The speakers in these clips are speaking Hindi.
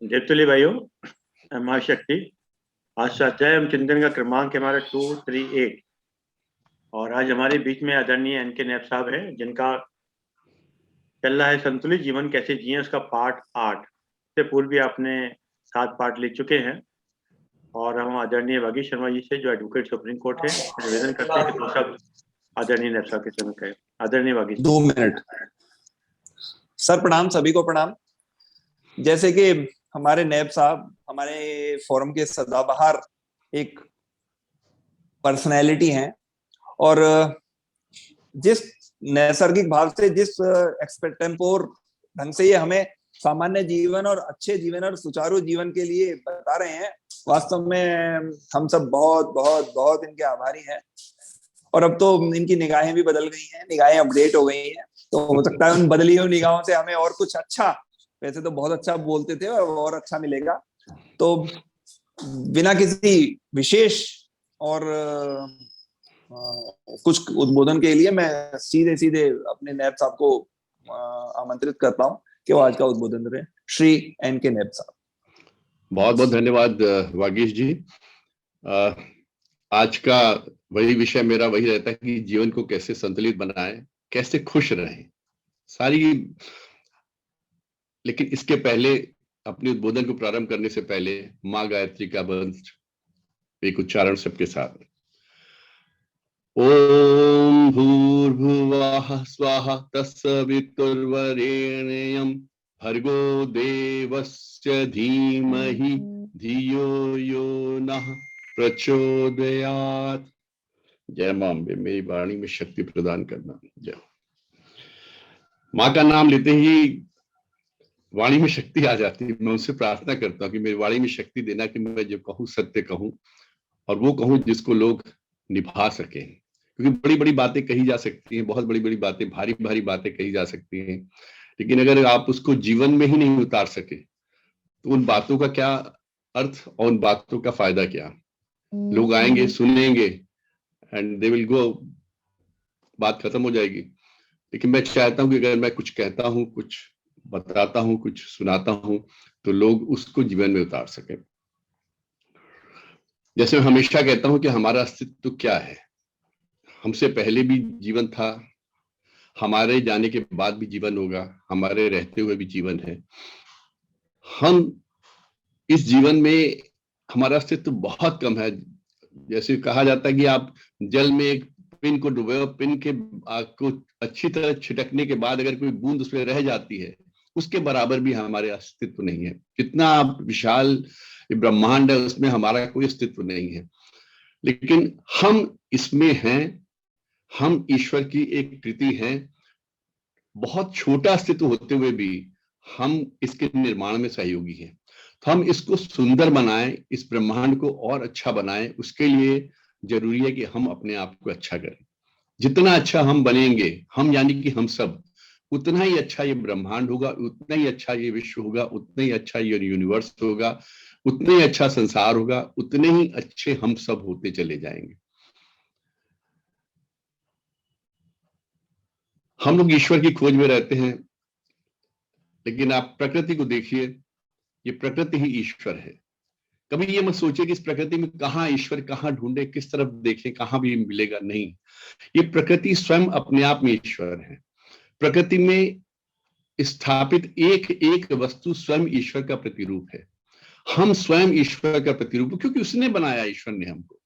देवतुल्य भाइयों, महाशक्ति आज स्वाध्याय एवं चिंतन का क्रमांक हमारा 238 और आज हमारे बीच में आदरणीय एनके नैब साहब है, जिनका चल रहा है संतुलित जीवन कैसे जिए, उसका पार्ट 8 से पूर्व भी आपने 7 पार्ट ले चुके हैं। और हम आदरणीय वागीश शर्मा जी से, जो एडवोकेट सुप्रीम कोर्ट है, निवेदन करते हैं कि तो सब आदरणीय नैब साहब के समय कहे। आदरणीय वागीश। 2 minute sir. प्रणाम, सभी को प्रणाम। जैसे कि हमारे नैब साहब हमारे फोरम के सदाबहार एक पर्सनैलिटी हैं और जिस नैसर्गिक भाव से, जिस एक्सपेक्टेम्पोर ढंग से ये हमें सामान्य जीवन और अच्छे जीवन और सुचारू जीवन के लिए बता रहे हैं, वास्तव में हम सब बहुत बहुत बहुत इनके आभारी हैं। और अब तो इनकी निगाहें भी बदल गई हैं, निगाहें अपडेट हो गई हैं, तो हो सकता है उन बदली हुई निगाहों से हमें और कुछ अच्छा, वैसे तो बहुत अच्छा बोलते थे और अच्छा मिलेगा। तो बिना किसी विशेष और कुछ उद्बोधन के लिए मैं सीधे सीधे अपने नैब साहब को आमंत्रित करता हूं कि वो आज का उद्बोधन करें। श्री एनके नैब साहब। बहुत बहुत धन्यवाद वागीश जी। आज का वही विषय मेरा वही रहता है कि जीवन को कैसे संतुलित बनाएं, कैसे खुश रहें सारी। लेकिन इसके पहले, अपने उद्बोधन को प्रारंभ करने से पहले माँ गायत्री का मंत्र एक उच्चारण सबके साथ। ओम भूर्भुवः स्वाहा तत्सवितुर्वरेण्यं भर्गो देवस्य धीमहि धियो यो नः प्रचोदयात्। जय मां अम्बे, मेरी वाणी में शक्ति प्रदान करना। जय माँ का नाम लेते ही वाणी में शक्ति आ जाती है। मैं उनसे प्रार्थना करता हूँ कि मेरी वाणी में शक्ति देना कि मैं जो कहूँ सत्य कहूँ और वो कहूँ जिसको लोग निभा सकें। क्योंकि बड़ी बड़ी बातें कही जा सकती हैं, बहुत बड़ी बड़ी बातें, भारी भारी बातें कही जा सकती हैं, लेकिन अगर आप उसको जीवन में ही नहीं उतार सके तो उन बातों का क्या अर्थ और उन बातों का फायदा क्या। लोग आएंगे, सुनेंगे एंड दे विल गो, बात खत्म हो जाएगी। लेकिन मैं चाहता हूं कि अगर मैं कुछ कहता हूं, कुछ बताता हूं, कुछ सुनाता हूं, तो लोग उसको जीवन में उतार सकें। जैसे मैं हमेशा कहता हूं कि हमारा अस्तित्व क्या है। हमसे पहले भी जीवन था, हमारे जाने के बाद भी जीवन होगा, हमारे रहते हुए भी जीवन है। हम इस जीवन में, हमारा अस्तित्व बहुत कम है। जैसे कहा जाता है कि आप जल में एक पिन को डुबो, पिन के को अच्छी तरह छिटकने के बाद अगर कोई बूंद उसमें रह जाती है, उसके बराबर भी हमारे अस्तित्व नहीं है। कितना विशाल ब्रह्मांड है, उसमें हमारा कोई अस्तित्व नहीं है। लेकिन हम इसमें हैं, हम ईश्वर की एक कृति हैं। बहुत छोटा अस्तित्व होते हुए भी हम इसके निर्माण में सहयोगी हैं। तो हम इसको सुंदर बनाएं, इस ब्रह्मांड को और अच्छा बनाएं। उसके लिए जरूरी है कि हम अपने आप को अच्छा करें। जितना अच्छा हम बनेंगे, हम यानी कि हम सब, उतना ही अच्छा ये ब्रह्मांड होगा, उतना ही अच्छा ये विश्व होगा, उतना ही अच्छा ये यूनिवर्स होगा, उतना ही अच्छा संसार होगा, उतने ही अच्छे हम सब होते चले जाएंगे। हम लोग ईश्वर की खोज में रहते हैं, लेकिन आप प्रकृति को देखिए, ये प्रकृति ही ईश्वर है। कभी ये मत सोचिए कि इस प्रकृति में कहाँ ईश्वर, कहाँ ढूंढे, किस तरफ देखें, कहाँ भी मिलेगा। नहीं, ये प्रकृति स्वयं अपने आप में ईश्वर है। प्रकृति में स्थापित एक एक वस्तु स्वयं ईश्वर का प्रतिरूप है। हम स्वयं ईश्वर का प्रतिरूप, क्योंकि उसने बनाया, ईश्वर ने हमको।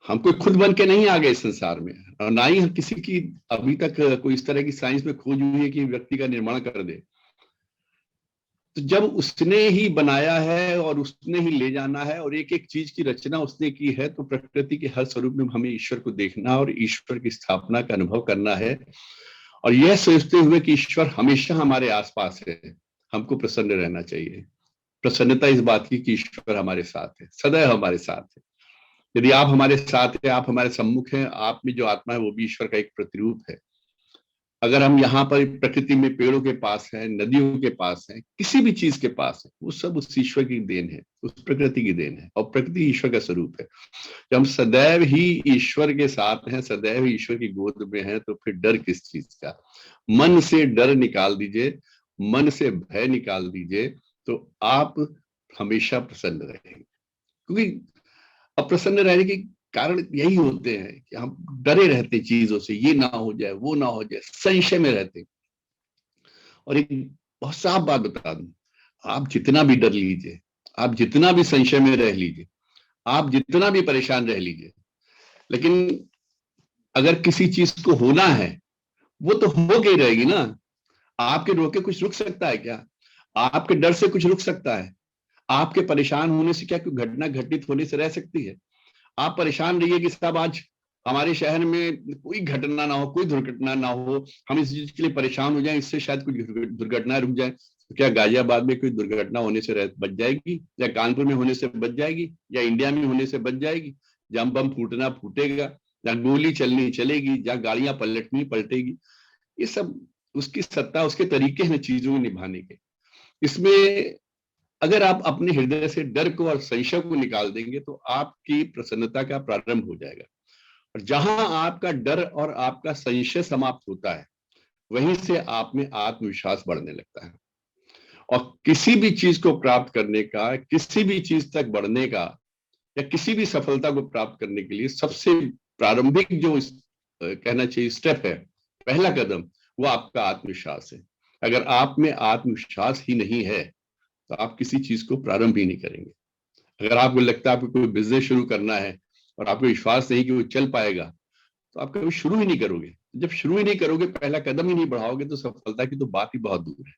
हम कोई खुद बन के नहीं आ गए इस संसार में, और ना ही किसी की अभी तक कोई इस तरह की साइंस में खोज हुई है कि व्यक्ति का निर्माण कर दे। तो जब उसने ही बनाया है और उसने ही ले जाना है और एक एक चीज की रचना उसने की है, तो प्रकृति के हर स्वरूप में हमें ईश्वर को देखना और ईश्वर की स्थापना का अनुभव करना है, और यह सोचते हुए कि ईश्वर हमेशा हमारे आसपास है, हमको प्रसन्न रहना चाहिए। प्रसन्नता इस बात की कि ईश्वर हमारे साथ है, सदैव हमारे साथ है। यदि आप हमारे साथ हैं, आप हमारे सम्मुख हैं, आप में जो आत्मा है वो भी ईश्वर का एक प्रतिरूप है। अगर हम यहाँ पर प्रकृति में पेड़ों के पास है, नदियों के पास है, किसी भी चीज के पास है, वो सब उस ईश्वर की देन है, उस प्रकृति की देन है, और प्रकृति ईश्वर का स्वरूप है। जब हम सदैव ही ईश्वर के साथ हैं, सदैव ही ईश्वर की गोद में हैं, तो फिर डर किस चीज का? मन से डर निकाल दीजिए, मन से भय निकाल दीजिए, तो आप हमेशा प्रसन्न रहेंगे। क्योंकि अप्रसन्न रहने के कारण यही होते हैं कि हम डरे रहते चीजों से, ये ना हो जाए, वो ना हो जाए, संशय में रहते। और एक बहुत साफ बात बता दूं, आप जितना भी डर लीजिए, आप जितना भी संशय में रह लीजिए, आप जितना भी परेशान रह लीजिए, लेकिन अगर किसी चीज को होना है, वो तो हो के ही रहेगी ना। आपके रोके कुछ रुक सकता है क्या? आपके डर से कुछ रुक सकता है? आपके परेशान होने से क्या कोई घटना घटित होने से रह सकती है? आप परेशान रहिए कि साहब आज हमारे शहर में कोई घटना ना हो, कोई दुर्घटना ना हो, हम इस चीज के लिए परेशान हो जाएं, इससे शायद कुछ दुर्घटना रुक जाए। तो क्या गाजियाबाद में कोई दुर्घटना होने से बच जाएगी, या कानपुर में होने से बच जाएगी, या इंडिया में होने से बच जाएगी? जहां बम फूटना फूटेगा, जहां गोली चलनी चलेगी, जहां गाड़ियां पलटनी पलटेगी। ये सब उसकी सत्ता, उसके तरीके हैं चीजों को निभाने के। इसमें अगर आप अपने हृदय से डर को और संशय को निकाल देंगे, तो आपकी प्रसन्नता का प्रारंभ हो जाएगा। और जहां आपका डर और आपका संशय समाप्त होता है, वहीं से आप में आत्मविश्वास बढ़ने लगता है। और किसी भी चीज को प्राप्त करने का, किसी भी चीज तक बढ़ने का, या किसी भी सफलता को प्राप्त करने के लिए सबसे प्रारंभिक जो कहना चाहिए स्टेप है, पहला कदम, वो आपका आत्मविश्वास है। अगर आप में आत्मविश्वास ही नहीं है, तो आप किसी चीज को प्रारंभ ही नहीं करेंगे। अगर आपको लगता है आपको कोई बिजनेस शुरू करना है और आपको विश्वास नहीं कि वो चल पाएगा, तो आप कभी शुरू ही नहीं करोगे। जब शुरू ही नहीं करोगे, पहला कदम ही नहीं बढ़ाओगे, तो सफलता की तो बात ही बहुत दूर है।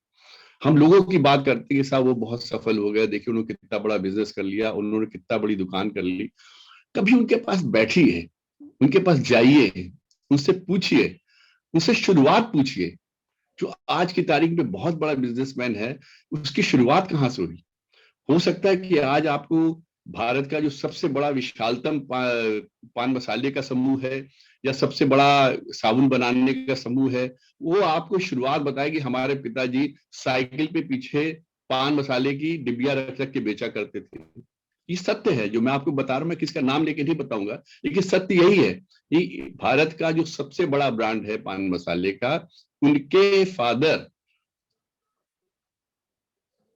हम लोगों की बात करते हैं कि साहब वो बहुत सफल हो गए, देखिए उन्होंने कितना बड़ा बिजनेस कर लिया, उन्होंने कितना बड़ी दुकान कर ली। कभी उनके पास बैठिए, उनके पास जाइए, उनसे पूछिए, उनसे शुरुआत पूछिए। जो आज की तारीख में बहुत बड़ा बिजनेसमैन है, उसकी शुरुआत कहाँ से हुई? हो सकता है कि आज आपको भारत का जो सबसे बड़ा विशालतम पान मसाले का समूह है, या सबसे बड़ा साबुन बनाने का समूह है, वो आपको शुरुआत बताए कि हमारे पिताजी साइकिल पे पीछे पान मसाले की डिब्बियां रख रख के बेचा करते थे। ये सत्य है जो मैं आपको बता रहा हूं। मैं किसका नाम लेके नहीं बताऊंगा, लेकिन सत्य यही है कि भारत का जो सबसे बड़ा ब्रांड है पान मसाले का, उनके फादर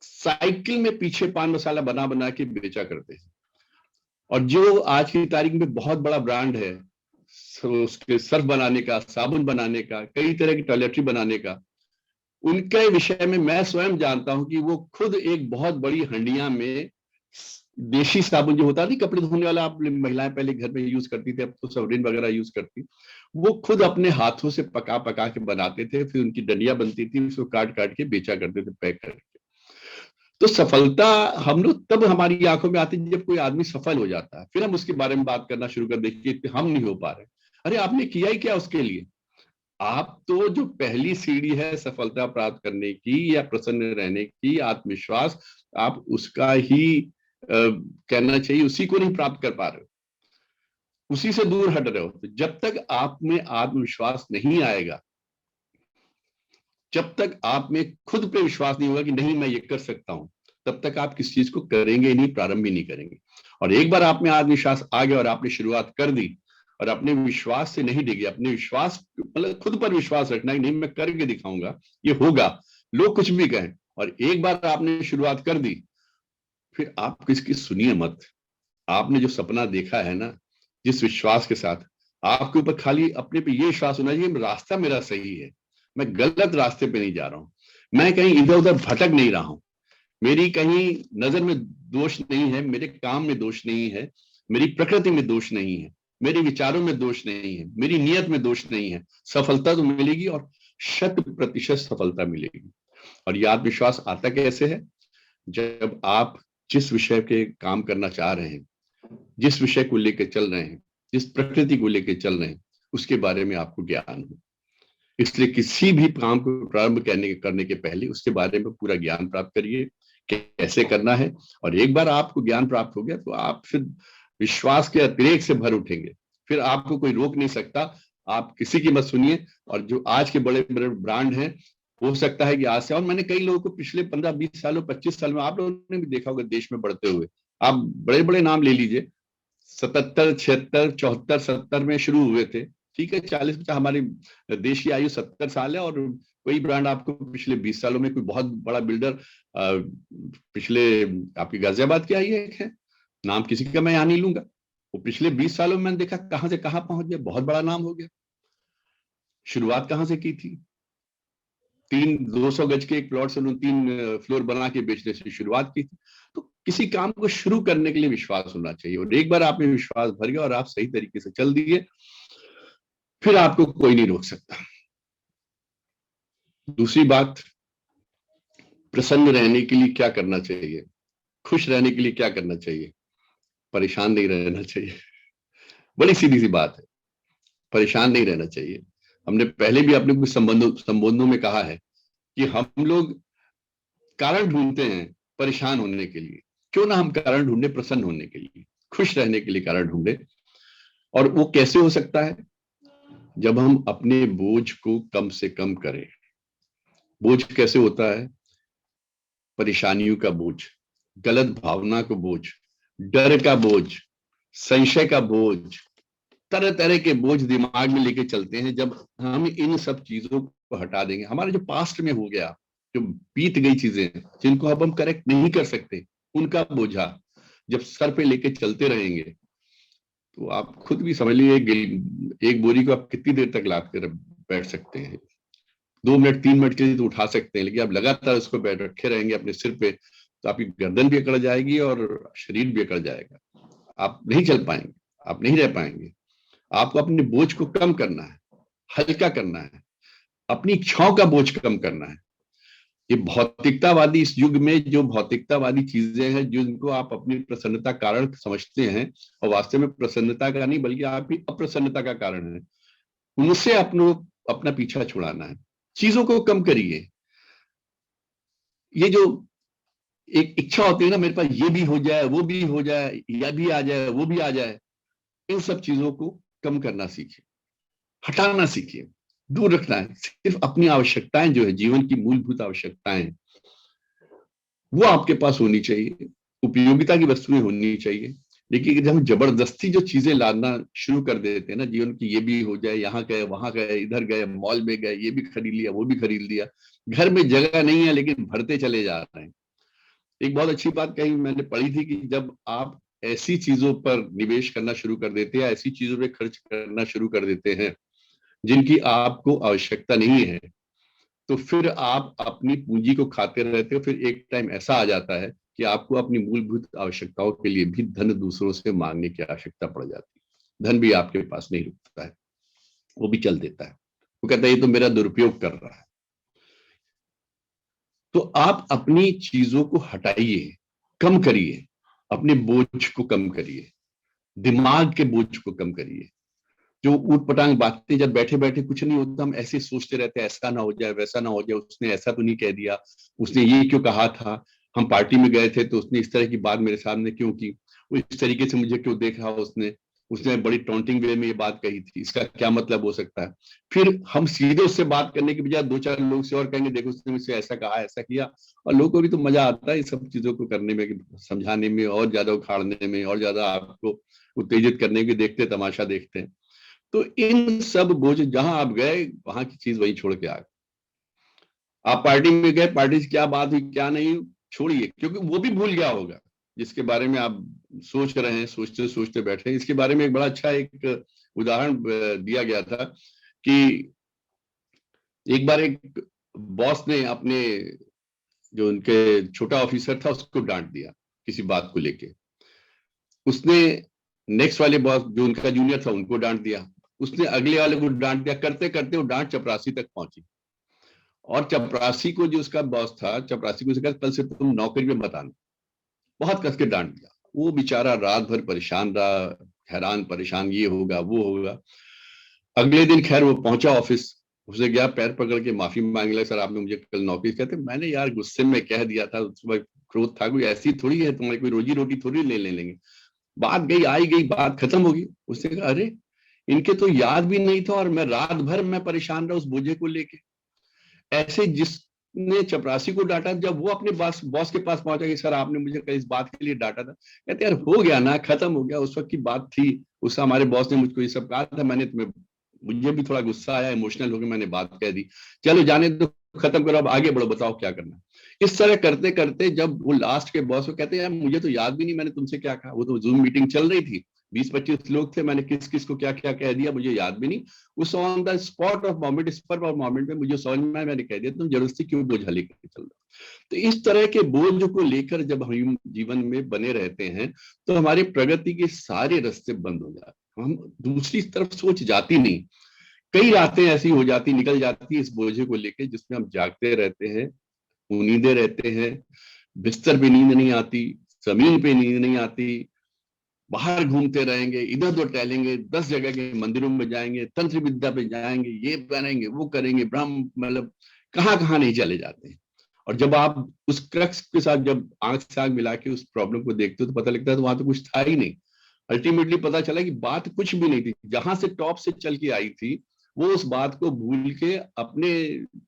साइकिल में पीछे पान मसाला बना बना के बेचा करते हैं। और जो आज की तारीख में बहुत बड़ा ब्रांड है, उसके सर्फ बनाने का, साबुन बनाने का, कई तरह की टॉयलेटरी बनाने का, उनके विषय में मैं स्वयं जानता हूं कि वो खुद एक बहुत बड़ी हंडिया में देशी साबुन जो होता नहीं कपड़े धोने वाला, आप महिलाएं पहले घर में यूज करती थी, अब तो सवरीन वगैरह यूज करती, वो खुद अपने हाथों से पका पका के बनाते थे। फिर उनकी डंडियां बनती थी, उसको काट काट के बेचा करते थे, पैक करके। तो सफलता हम लोग तब हमारी आंखों में आती है जब कोई आदमी सफल हो जाता है, फिर हम उसके बारे में बात करना शुरू कर देते कि हम नहीं हो पा रहे। अरे आपने किया ही क्या उसके लिए? आप तो जो पहली सीढ़ी है सफलता प्राप्त करने की या प्रसन्न रहने की, आत्मविश्वास, आप उसका ही कहना चाहिए उसी को नहीं प्राप्त कर पा रहे हो, उसी से दूर हट रहे हो। तो जब तक आप में आत्मविश्वास नहीं आएगा, जब तक आप में खुद पे विश्वास नहीं होगा कि नहीं मैं ये कर सकता हूं, तब तक आप किस चीज को करेंगे ही नहीं, प्रारंभ ही नहीं करेंगे। और एक बार आप में आत्मविश्वास आ गया और आपने शुरुआत कर दी, और अपने विश्वास से नहीं डिगे, अपने विश्वास मतलब खुद पर विश्वास रखना कि नहीं मैं करके दिखाऊंगा, ये होगा, लोग कुछ भी कहें। और एक बार आपने शुरुआत कर दी, फिर आप किसकी सुनिए मत। आपने जो सपना देखा है ना, जिस विश्वास के साथ, आपके ऊपर खाली अपने पे ये विश्वास होना चाहिए रास्ता मेरा सही है, मैं गलत रास्ते पे नहीं जा रहा हूं, मैं कहीं इधर उधर भटक नहीं रहा हूं, मेरी कहीं नजर में दोष नहीं है, मेरे काम में दोष नहीं है, मेरी प्रकृति में दोष नहीं है, मेरे विचारों में दोष नहीं है, मेरी नियत में दोष नहीं है। सफलता तो मिलेगी और 100% सफलता मिलेगी। और यह आत्मविश्वास आता कैसे है? जब आप जिस विषय के काम करना चाह रहे हैं, जिस विषय को लेकर चल रहे हैं, जिस प्रकृति को लेकर चल रहे हैं, उसके बारे में आपको ज्ञान हो। इसलिए किसी भी काम को प्रारंभ करने के पहले उसके बारे में पूरा ज्ञान प्राप्त करिए, कैसे करना है। और एक बार आपको ज्ञान प्राप्त हो गया तो आप फिर विश्वास के अतिरेक से भर उठेंगे, फिर आपको कोई रोक नहीं सकता। आप किसी की मत सुनिए। और जो आज के बड़े बड़े ब्रांड हैं, हो सकता है कि आज से, और मैंने कई लोगों को पिछले 15-20 सालों 25 साल में, आप लोगों ने भी देखा होगा देश में बढ़ते हुए, आप बड़े बड़े नाम ले लीजिए, 77, 76, 74, 70 में शुरू हुए थे, ठीक है, 40-50, हमारे देश की आयु 70 साल है। और कोई ब्रांड आपको पिछले 20 सालों में कोई बहुत बड़ा बिल्डर, पिछले आपकी गाजियाबाद की आई है, नाम किसी का मैं यहाँ नहीं लूंगा, वो पिछले 20 सालों में मैंने देखा कहां से कहां पहुंच गया, बहुत बड़ा नाम हो गया। शुरुआत कहां से की थी? 200 गज के एक प्लॉट से उन्होंने 3 फ्लोर बना के बेचने से शुरुआत की थी। तो किसी काम को शुरू करने के लिए विश्वास होना चाहिए, और एक बार आप में विश्वास भर गया और आप सही तरीके से चल दिए, फिर आपको कोई नहीं रोक सकता। दूसरी बात, प्रसन्न रहने के लिए क्या करना चाहिए, खुश रहने के लिए क्या करना चाहिए? परेशान नहीं रहना चाहिए। बड़ी सीधी सी बात है, परेशान नहीं रहना चाहिए। हमने पहले भी अपने कुछ संबोधनों में कहा है कि हम लोग कारण ढूंढते हैं परेशान होने के लिए, क्यों ना हम कारण ढूंढे प्रसन्न होने के लिए, खुश रहने के लिए कारण ढूंढे। और वो कैसे हो सकता है? जब हम अपने बोझ को कम से कम करें। बोझ कैसे होता है? परेशानियों का बोझ, गलत भावना का बोझ, डर का बोझ, संशय का बोझ, तरह तरह के बोझ दिमाग में लेके चलते हैं। जब हम इन सब चीजों को हटा देंगे, हमारे जो पास्ट में हो गया, जो बीत गई चीजें जिनको अब हम करेक्ट नहीं कर सकते, उनका बोझा जब सर पे लेके चलते रहेंगे, तो आप खुद भी समझ लीजिए एक बोरी को आप कितनी देर तक लाद कर बैठ सकते हैं? 2 मिनट 3 मिनट के लिए तो उठा सकते हैं, लेकिन आप लगातार उसको बैठ रखे रहेंगे अपने सिर पे, तो आपकी गर्दन भी अकड़ जाएगी और शरीर भी अकड़ जाएगा, आप नहीं चल पाएंगे, आप नहीं रह पाएंगे। आपको अपने बोझ को कम करना है, हल्का करना है, अपनी इच्छाओं का बोझ कम करना है। ये भौतिकतावादी, इस युग में जो भौतिकतावादी चीजें हैं, जिनको आप अपनी प्रसन्नता कारण समझते हैं, और वास्तव में प्रसन्नता का नहीं बल्कि आपकी अप्रसन्नता का कारण है, उनसे अपना पीछा छुड़ाना है। चीजों को कम करिए। ये जो एक इच्छा होती है ना, मेरे पास ये भी हो जाए, वो भी हो जाए, या भी आ जाए, वो भी आ जाए, इन सब चीजों को कम करना सीखिए, हटाना सीखिए, दूर रखना है। सिर्फ अपनी आवश्यकताएं जो है, जीवन की मूलभूत आवश्यकताएं, वो आपके पास होनी चाहिए, उपयोगिता की वस्तुएं होनी चाहिए। लेकिन जब हम जबरदस्ती जो चीजें लाना शुरू कर देते हैं ना जीवन की, ये भी हो जाए, यहाँ गए, वहां गए, इधर गए, मॉल में गए, ये भी खरीद लिया, वो भी खरीद लिया, घर में जगह नहीं है लेकिन भरते चले जा रहे हैं। एक बहुत अच्छी बात कहीं मैंने पढ़ी थी कि जब आप ऐसी चीजों पर निवेश करना शुरू कर देते हैं, ऐसी चीजों पर खर्च करना शुरू कर देते हैं जिनकी आपको आवश्यकता नहीं है, तो फिर आप अपनी पूंजी को खाते रहते हो। फिर एक टाइम ऐसा आ जाता है कि आपको अपनी मूलभूत आवश्यकताओं के लिए भी धन दूसरों से मांगने की आवश्यकता पड़ जाती है। धन भी आपके पास नहीं रुकता है, वो भी चल देता है। वो कहता है ये तो मेरा दुरुपयोग कर रहा है। तो आप अपनी चीजों को हटाइए, कम करिए, अपने बोझ को कम करिए, दिमाग के बोझ को कम करिए। जो ऊट पटांग बातें, जब बैठे बैठे कुछ नहीं होता, हम ऐसे सोचते रहते हैं, ऐसा ना हो जाए, वैसा ना हो जाए, उसने ऐसा तो नहीं कह दिया, उसने ये क्यों कहा था, हम पार्टी में गए थे तो उसने इस तरह की बात मेरे सामने क्यों की, वो इस तरीके से मुझे क्यों देखा, उसने बड़ी टॉन्टिंग वे में ये बात कही थी, इसका क्या मतलब हो सकता है। फिर हम सीधे उससे बात करने के बजाय 2-4 लोग से और कहेंगे, देखो उसने मुझसे ऐसा कहा, ऐसा किया। और लोगों को भी तो मजा आता है इस सब चीजों को करने में, समझाने में, और ज्यादा उखाड़ने में, और ज्यादा आपको उत्तेजित करने के, देखते तमाशा देखते हैं। तो इन सब बोझ, जहां आप गए वहां की चीज वही छोड़ के आ गए। आप पार्टी में गए, पार्टी से क्या बात हुई क्या नहीं, छोड़िए, क्योंकि वो भी भूल गया होगा जिसके बारे में आप सोच रहे हैं, सोचते सोचते बैठे हैं। इसके बारे में एक बड़ा अच्छा एक उदाहरण दिया गया था कि एक बार एक बॉस ने अपने जो उनके छोटा ऑफिसर था उसको डांट दिया किसी बात को लेके। उसने नेक्स्ट वाले बॉस जो उनका जूनियर था उनको डांट दिया, उसने अगले वाले को डांट दिया, करते करते वो डांट चपरासी तक पहुंची। और चपरासी को जो उसका बॉस था, चपरासी को उसने कहा कल से तुम नौकरी में मत आना, बहुत कस के डांट दिया। वो बेचारा रात भर परेशान रहा, हैरान परेशान, ये होगा वो होगा। अगले दिन खैर वो पहुंचा ऑफिस, उसे गया, पैर पकड़ के माफी मांग लिया, सर आपने मुझे कल नौकरी, कहते मैंने यार गुस्से में कह दिया था, उस वक्त क्रोध था, कोई ऐसी थोड़ी है, तुम्हारी कोई रोजी रोटी थोड़ी ले लेंगे, बात गई आई गई, बात खत्म होगी। उसने कहा अरे इनके तो याद भी नहीं था और मैं रात भर मैं परेशान रहा उस बोझे को लेके। ऐसे जिसने चपरासी को डांटा, जब वो अपने बॉस के पास पहुंचा कि सर आपने मुझे कल इस बात के लिए डांटा था, कहते यार हो गया ना, खत्म हो गया, उस वक्त की बात थी, उस हमारे बॉस ने मुझको ये सब कहा था, मैंने तुम्हें, मुझे भी थोड़ा गुस्सा आया, इमोशनल हो गया, मैंने बात कह दी, चलो जाने दो, खत्म करो, अब आगे बढ़ो, बताओ क्या करना। इस तरह करते करते जब वो लास्ट के बॉस को कहते हैं यार मुझे तो याद भी नहीं मैंने तुमसे क्या कहा, वो तो जूम मीटिंग चल रही थी, 20-25 लोग थे, मैंने किस किस को क्या क्या कह दिया मुझे याद भी नहीं, उस on the spot of moment, spur of moment में मुझे समझ में आया, मैंने कह दिया तुम जबरदस्ती क्यों बोझा लेकर चल रहे हो। तो इस तरह के बोझ को लेकर जब हम जीवन में बने रहते हैं तो हमारी प्रगति के सारे रास्ते बंद हो जाते हैं, हम दूसरी तरफ सोच जाती नहीं। कई रातें ऐसी हो जाती, निकल जाती इस बोझे को लेके, जिसमें हम जागते रहते हैं, उम्मीदें रहते हैं, बिस्तर पे नींद नहीं आती, जमीन पे नींद नहीं आती, बाहर घूमते रहेंगे, इधर उधर टहलेंगे, 10 जगह के मंदिरों में जाएंगे, तंत्र विद्या पे जाएंगे, ये करेंगे वो करेंगे, ब्रह्म मतलब कहाँ कहाँ नहीं चले जाते हैं। और जब आप उस क्रक्स के साथ जब आंख से आंख मिला के उस प्रॉब्लम को देखते हो तो पता लगता है तो वहां तो कुछ था ही नहीं। अल्टीमेटली पता चला कि बात कुछ भी नहीं थी, जहां से टॉप से चल के आई थी वो उस बात को भूल के अपने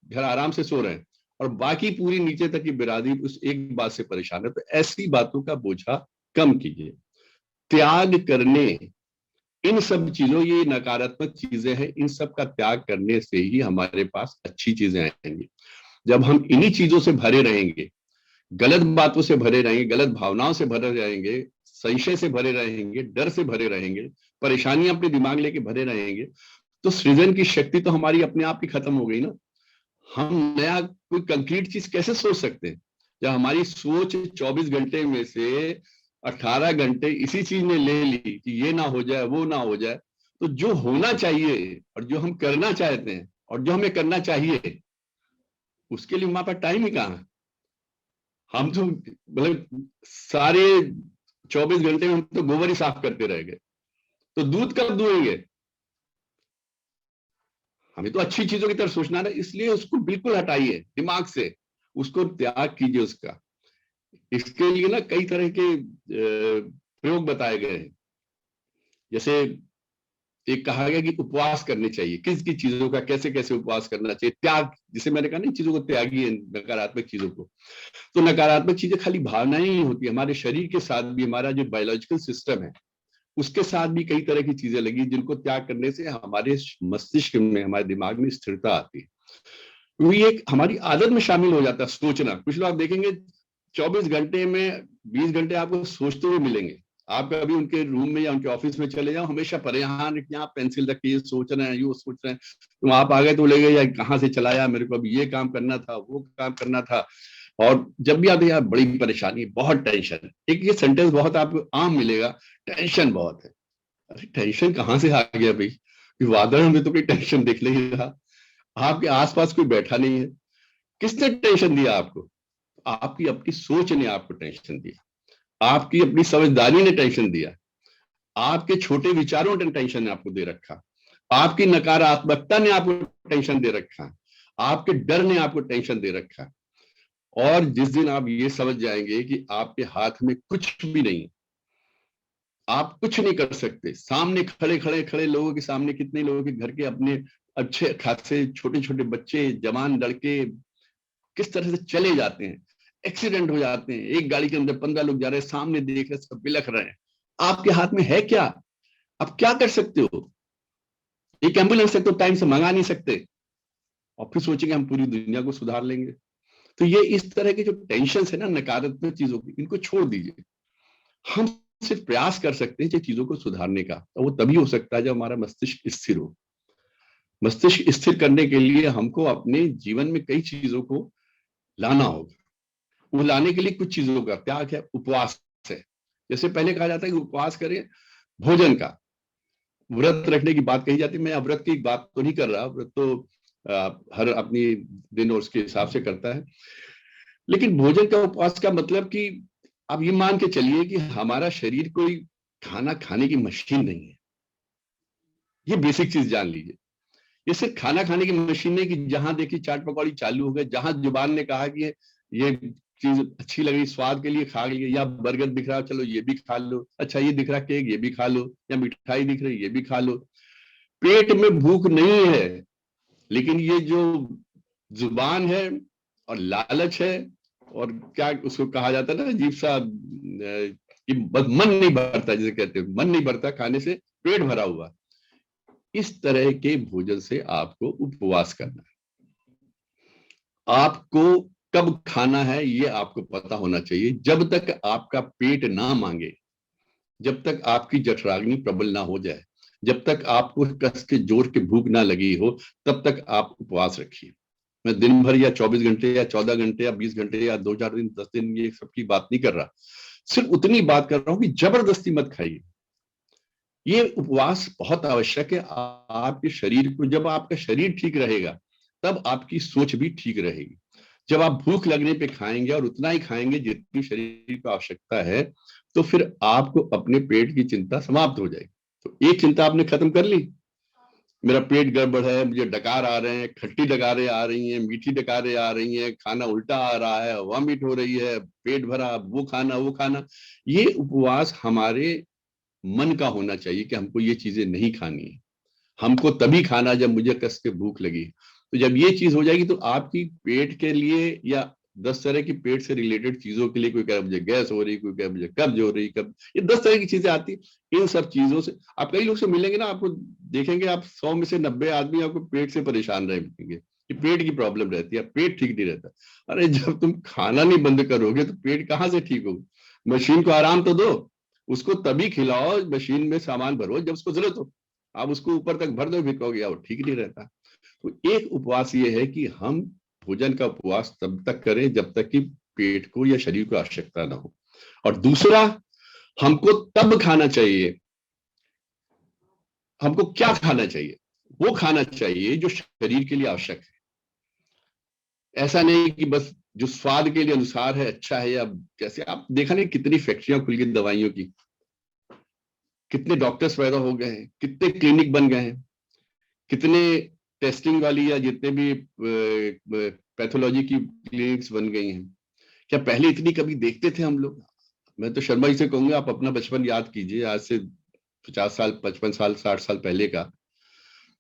घर आराम से सो रहे हैं और बाकी पूरी नीचे तक की बिरादरी उस एक बात से परेशान है। तो ऐसी बातों का बोझा कम कीजिए, त्याग करने, इन सब चीजों, ये नकारात्मक चीजें हैं, इन सब का त्याग करने से ही हमारे पास अच्छी चीजें आएंगी। जब हम इन्हीं चीजों से भरे रहेंगे, गलत बातों से भरे रहेंगे, गलत भावनाओं से भरे रहेंगे, संशय से भरे रहेंगे, डर से भरे रहेंगे, परेशानियां अपने दिमाग लेके भरे रहेंगे, तो सृजन की शक्ति तो हमारी अपने आप ही खत्म हो गई ना। हम नया कोई कंक्रीट चीज कैसे सोच सकते हैं जब हमारी सोच 24 घंटे में से 18 घंटे इसी चीज ने ले ली कि ये ना हो जाए वो ना हो जाए। तो जो होना चाहिए और जो हम करना चाहते हैं और जो हमें करना चाहिए उसके लिए हमारे पास टाइम ही कहाँ है। हम तो मतलब सारे 24 घंटे में हम तो गोबर ही साफ करते रह गए, तो दूध कब दुहेंगे। हमें तो अच्छी चीजों की तरफ सोचना है, इसलिए उसको बिल्कुल हटाइए दिमाग से, उसको त्याग कीजिए उसका। इसके लिए ना कई तरह के प्रयोग बताए गए हैं। जैसे एक कहा गया कि उपवास करने चाहिए, किस किस चीजों का कैसे कैसे उपवास करना चाहिए, त्याग, जिसे मैंने कहा ना चीजों को त्यागिए, नकारात्मक चीजों को। तो नकारात्मक चीजें खाली भावनाएं ही होती है, हमारे शरीर के साथ भी, हमारा जो बायोलॉजिकल सिस्टम है उसके साथ भी कई तरह की चीजें लगी, जिनको त्याग करने से हमारे मस्तिष्क में, हमारे दिमाग में स्थिरता आती है। क्योंकि एक हमारी आदत में शामिल हो जाता है सोचना। कुछ लोग आप देखेंगे 24 घंटे में 20 घंटे आपको सोचते हुए मिलेंगे। आप कभी उनके रूम में या उनके ऑफिस में चले जाओ, हमेशा परे यहाँ पेंसिल रख के ये सोच रहे हैं, ये सोच रहे हैं। तो आप आ गए तो बोलेंगे यार कहाँ से चलाया, मेरे को अभी ये काम करना था, वो काम करना था। और जब भी आते यार बड़ी परेशानी, बहुत टेंशन। एक ये सेंटेंस बहुत आपको आम मिलेगा, टेंशन बहुत है। अरे टेंशन कहाँ से आ गया भाई, वादळ में तो कोई टेंशन दिख नहीं रहा, आपके आसपास कोई बैठा नहीं है, किसने टेंशन दिया आपको? आपकी अपनी सोच ने आपको टेंशन दिया, आपकी अपनी समझदारी ने टेंशन दिया, आपके छोटे विचारों ने टेंशन आपको दे रखा, आपकी नकारात्मकता ने आपको टेंशन दे रखा, आपके डर ने आपको टेंशन दे रखा। और जिस दिन आप ये समझ जाएंगे कि आपके हाथ में कुछ भी नहीं, आप कुछ नहीं कर सकते, सामने खड़े खड़े खड़े लोगों के सामने, कितने लोगों के घर के अपने अच्छे खासे छोटे छोटे बच्चे, जवान लड़के किस तरह से चले जाते हैं, एक्सीडेंट हो जाते हैं, एक गाड़ी के अंदर 15 लोग जा रहे हैं, सामने देख रहे, सब बिलख रहे हैं, आपके हाथ में है क्या? आप क्या कर सकते हो? एक एम्बुलेंस तक तो टाइम से मंगा नहीं सकते, और फिर सोचेंगे हम पूरी दुनिया को सुधार लेंगे। तो ये इस तरह की जो टेंशन है ना नकारात्मक चीजों की, इनको छोड़ दीजिए। हम सिर्फ प्रयास कर सकते हैं चीजों को सुधारने का, तो वो तभी हो सकता है जब हमारा मस्तिष्क स्थिर हो। मस्तिष्क स्थिर करने के लिए हमको अपने जीवन में कई चीजों को लाना होगा। वो लाने के लिए कुछ चीजों का त्याग है, उपवास है। जैसे पहले कहा जाता है कि उपवास करें भोजन का, व्रत रखने की बात कही जाती है। मैं व्रत की बात तो नहीं कर रहा, व्रत तो हर अपनी दिन और उसके हिसाब से करता है। लेकिन भोजन का उपवास का मतलब कि आप ये मान के चलिए कि हमारा शरीर कोई खाना खाने की मशीन नहीं है। ये बेसिक चीज जान लीजिए। ये सिर्फ खाना खाने की मशीन नहीं कि जहां देखी चाट पकौड़ी चालू हो गए, जहां जुबान ने कहा कि ये चीज अच्छी लग रही, स्वाद के लिए खा लिए, या बर्गर दिख रहा चलो ये भी खा लो, अच्छा ये दिख रहा केक ये भी खा लो, या मिठाई दिख रही ये भी खा लो। पेट में भूख नहीं है, लेकिन ये जो जुबान है और लालच है, और क्या उसको कहा जाता है ना अजीब सा, कि बस मन नहीं भरता, जिसे कहते हैं मन नहीं भरता खाने से, पेट भरा हुआ। इस तरह के भोजन से आपको उपवास करना है। आपको कब खाना है ये आपको पता होना चाहिए। जब तक आपका पेट ना मांगे, जब तक आपकी जठराग्नि प्रबल ना हो जाए, जब तक आपको कस के जोर के भूख ना लगी हो, तब तक आप उपवास रखिए। मैं दिन भर या 24 घंटे या 14 घंटे या 20 घंटे या 2-4 दिन 10 दिन ये सबकी बात नहीं कर रहा, सिर्फ उतनी बात कर रहा हूं कि जबरदस्ती मत खाइए। ये उपवास बहुत आवश्यक है आपके शरीर को। जब आपका शरीर ठीक रहेगा तब आपकी सोच भी ठीक रहेगी। जब आप भूख लगने पे खाएंगे और उतना ही खाएंगे जितनी शरीर को आवश्यकता है, तो फिर आपको अपने पेट की चिंता समाप्त हो जाएगी। तो एक चिंता आपने खत्म कर ली, मेरा पेट गड़बड़ है, मुझे डकार आ रहे हैं, खट्टी डकारें आ रही हैं, मीठी डकारें आ रही हैं, खाना उल्टा आ रहा है, वॉमिट हो रही है, पेट भरा, वो खाना वो खाना। ये उपवास हमारे मन का होना चाहिए कि हमको ये चीजें नहीं खानी है, हमको तभी खाना जब मुझे कस के भूख लगी। तो जब ये चीज हो जाएगी तो आपकी पेट के लिए या 10 तरह की पेट से रिलेटेड चीजों के लिए, कोई कह मुझे गैस हो रही, कोई कह मुझे कब्ज हो रही, कब ये 10 तरह की चीजें आती। इन सब चीजों से आप कई लोग से मिलेंगे ना, आपको देखेंगे आप 100 में से 90 आदमी आपको पेट से परेशान रहे मिलेंगे, कि पेट की प्रॉब्लम रहती है, पेट ठीक नहीं रहता। अरे जब तुम खाना नहीं बंद करोगे तो पेट कहाँ से ठीक होगा? मशीन को आराम तो दो, उसको तभी खिलाओ, मशीन में सामान भरो जब उसको जरूरत हो। आप उसको ऊपर तक भर दो भी कहोगे वो ठीक नहीं रहता। तो एक उपवास ये है कि हम भोजन का उपवास तब तक करें जब तक कि पेट को या शरीर को आवश्यकता ना हो। और दूसरा, हमको तब खाना चाहिए, हमको क्या खाना चाहिए? वो खाना चाहिए जो शरीर के लिए आवश्यक है। ऐसा नहीं कि बस जो स्वाद के लिए अनुसार है, अच्छा है, या जैसे आप देखा नहीं कितनी फैक्ट्रियां खुल गई दवाइयों की, कितने डॉक्टर्स पैदा हो गए हैं, कितने क्लिनिक बन गए हैं, कितने टेस्टिंग वाली या जितने भी पैथोलॉजी की क्लिनिक्स बन गई हैं। क्या पहले इतनी कभी देखते थे हम लोग? मैं तो शर्मा जी से कहूंगा आप अपना बचपन याद कीजिए, आज से 50 साल 55 साल 60 साल पहले का।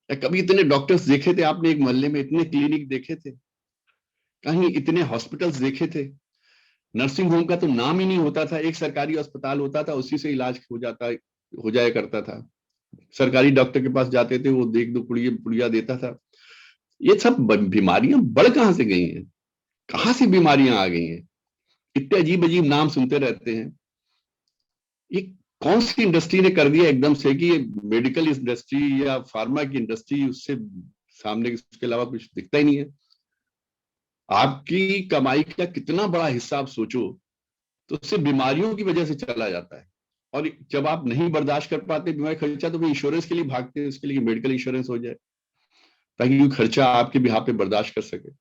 क्या कभी इतने डॉक्टर्स देखे थे आपने एक मोहल्ले में? इतने क्लिनिक देखे थे? कहीं इतने हॉस्पिटल्स देखे थे? नर्सिंग होम का तो नाम ही नहीं होता था, एक सरकारी अस्पताल होता था, उसी से इलाज हो जाया करता था। सरकारी डॉक्टर के पास जाते थे, वो देख दो पुड़िया देता था। ये सब बीमारियां बढ़ कहां से गई हैं? कहां से बीमारियां आ गई हैं? इतने अजीब अजीब नाम सुनते रहते हैं। ये कौन सी इंडस्ट्री ने कर दिया एकदम से कि ये मेडिकल इंडस्ट्री या फार्मा की इंडस्ट्री, उससे सामने उसके अलावा कुछ दिखता ही नहीं है। आपकी कमाई का कितना बड़ा हिस्सा आप सोचो, तो उससे बीमारियों की वजह से चला जाता है। और जब आप नहीं बर्दाश्त कर पाते बीमारी खर्चा, तो फिर इंश्योरेंस के लिए भागते हैं, उसके लिए मेडिकल इंश्योरेंस हो जाए ताकि खर्चा आपके बिहार पे बर्दाश्त कर सके।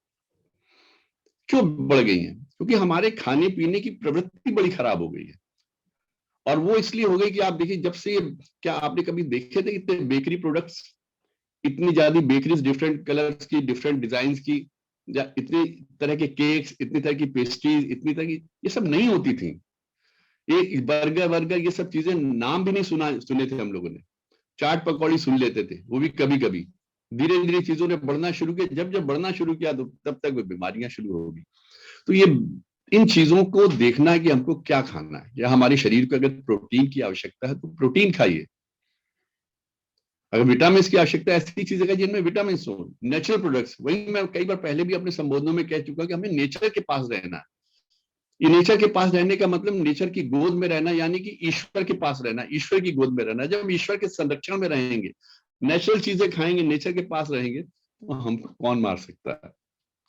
क्यों बढ़ गई है? क्योंकि हमारे खाने पीने की प्रवृत्ति बड़ी खराब हो गई है। और वो इसलिए हो गई कि आप देखिए, जब से क्या आपने कभी देखे थे इतने बेकरी प्रोडक्ट्स, इतनी ज्यादा बेकरीज, डिफरेंट कलर्स की, डिफरेंट डिजाइन की, या इतनी तरह के केक्स, इतनी तरह की पेस्ट्रीज, इतनी तरह की, ये सब नहीं होती थी। ये बर्गर ये सब चीजें नाम भी नहीं सुने थे हम लोगों ने। चाट पकौड़ी सुन लेते थे, वो भी कभी कभी। धीरे धीरे चीजों ने बढ़ना शुरू किया, जब जब बढ़ना शुरू किया तो तब तक वो बीमारियां शुरू होगी। तो ये इन चीजों को देखना है कि हमको क्या खाना है, या हमारे शरीर को अगर प्रोटीन की आवश्यकता है तो प्रोटीन खाइए। अगर विटामिन की आवश्यकता है, ऐसी चीजें का जिनमें विटामिन हो, नेचुरल प्रोडक्ट्स। वही मैं कई बार पहले भी अपने संबोधनों में कह चुका कि हमें नेचर के पास रहना है। ये नेचर के पास रहने का मतलब नेचर की गोद में रहना, यानी कि ईश्वर के पास रहना, ईश्वर की गोद में रहना। जब हम ईश्वर के संरक्षण में रहेंगे, नेचुरल चीजें खाएंगे, नेचर के पास रहेंगे, तो हमको कौन मार सकता है,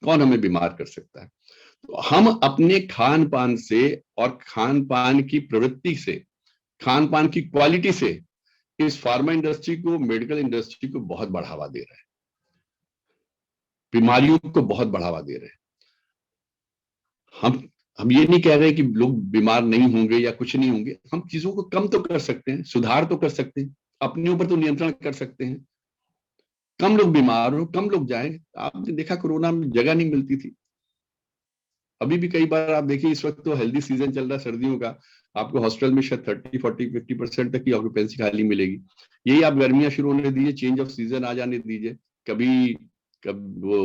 कौन हमें बीमार कर सकता है? तो हम अपने खान पान से और खान पान की प्रवृत्ति से, खान पान की क्वालिटी से इस फार्मा इंडस्ट्री को, मेडिकल इंडस्ट्री को बहुत बढ़ावा दे रहे हैं। बीमारियों को बहुत बढ़ावा दे रहे हैं। हम ये नहीं कह रहे कि लोग बीमार नहीं होंगे या कुछ नहीं होंगे, हम चीजों को कम तो कर सकते हैं, सुधार तो कर सकते हैं, अपने ऊपर तो नियंत्रण कर सकते हैं। कम लोग बीमार हो, कम लोग जाएं। आपने देखा कोरोना में जगह नहीं मिलती थी, अभी भी कई बार आप देखिए, इस वक्त तो हेल्दी सीजन चल रहा है सर्दियों का, आपको हॉस्टल में शायद 30-40-50% तक की ऑक्यूपेंसी खाली मिलेगी। यही आप गर्मियां शुरू होने दीजिए, चेंज ऑफ सीजन आ जाने दीजिए, कब वो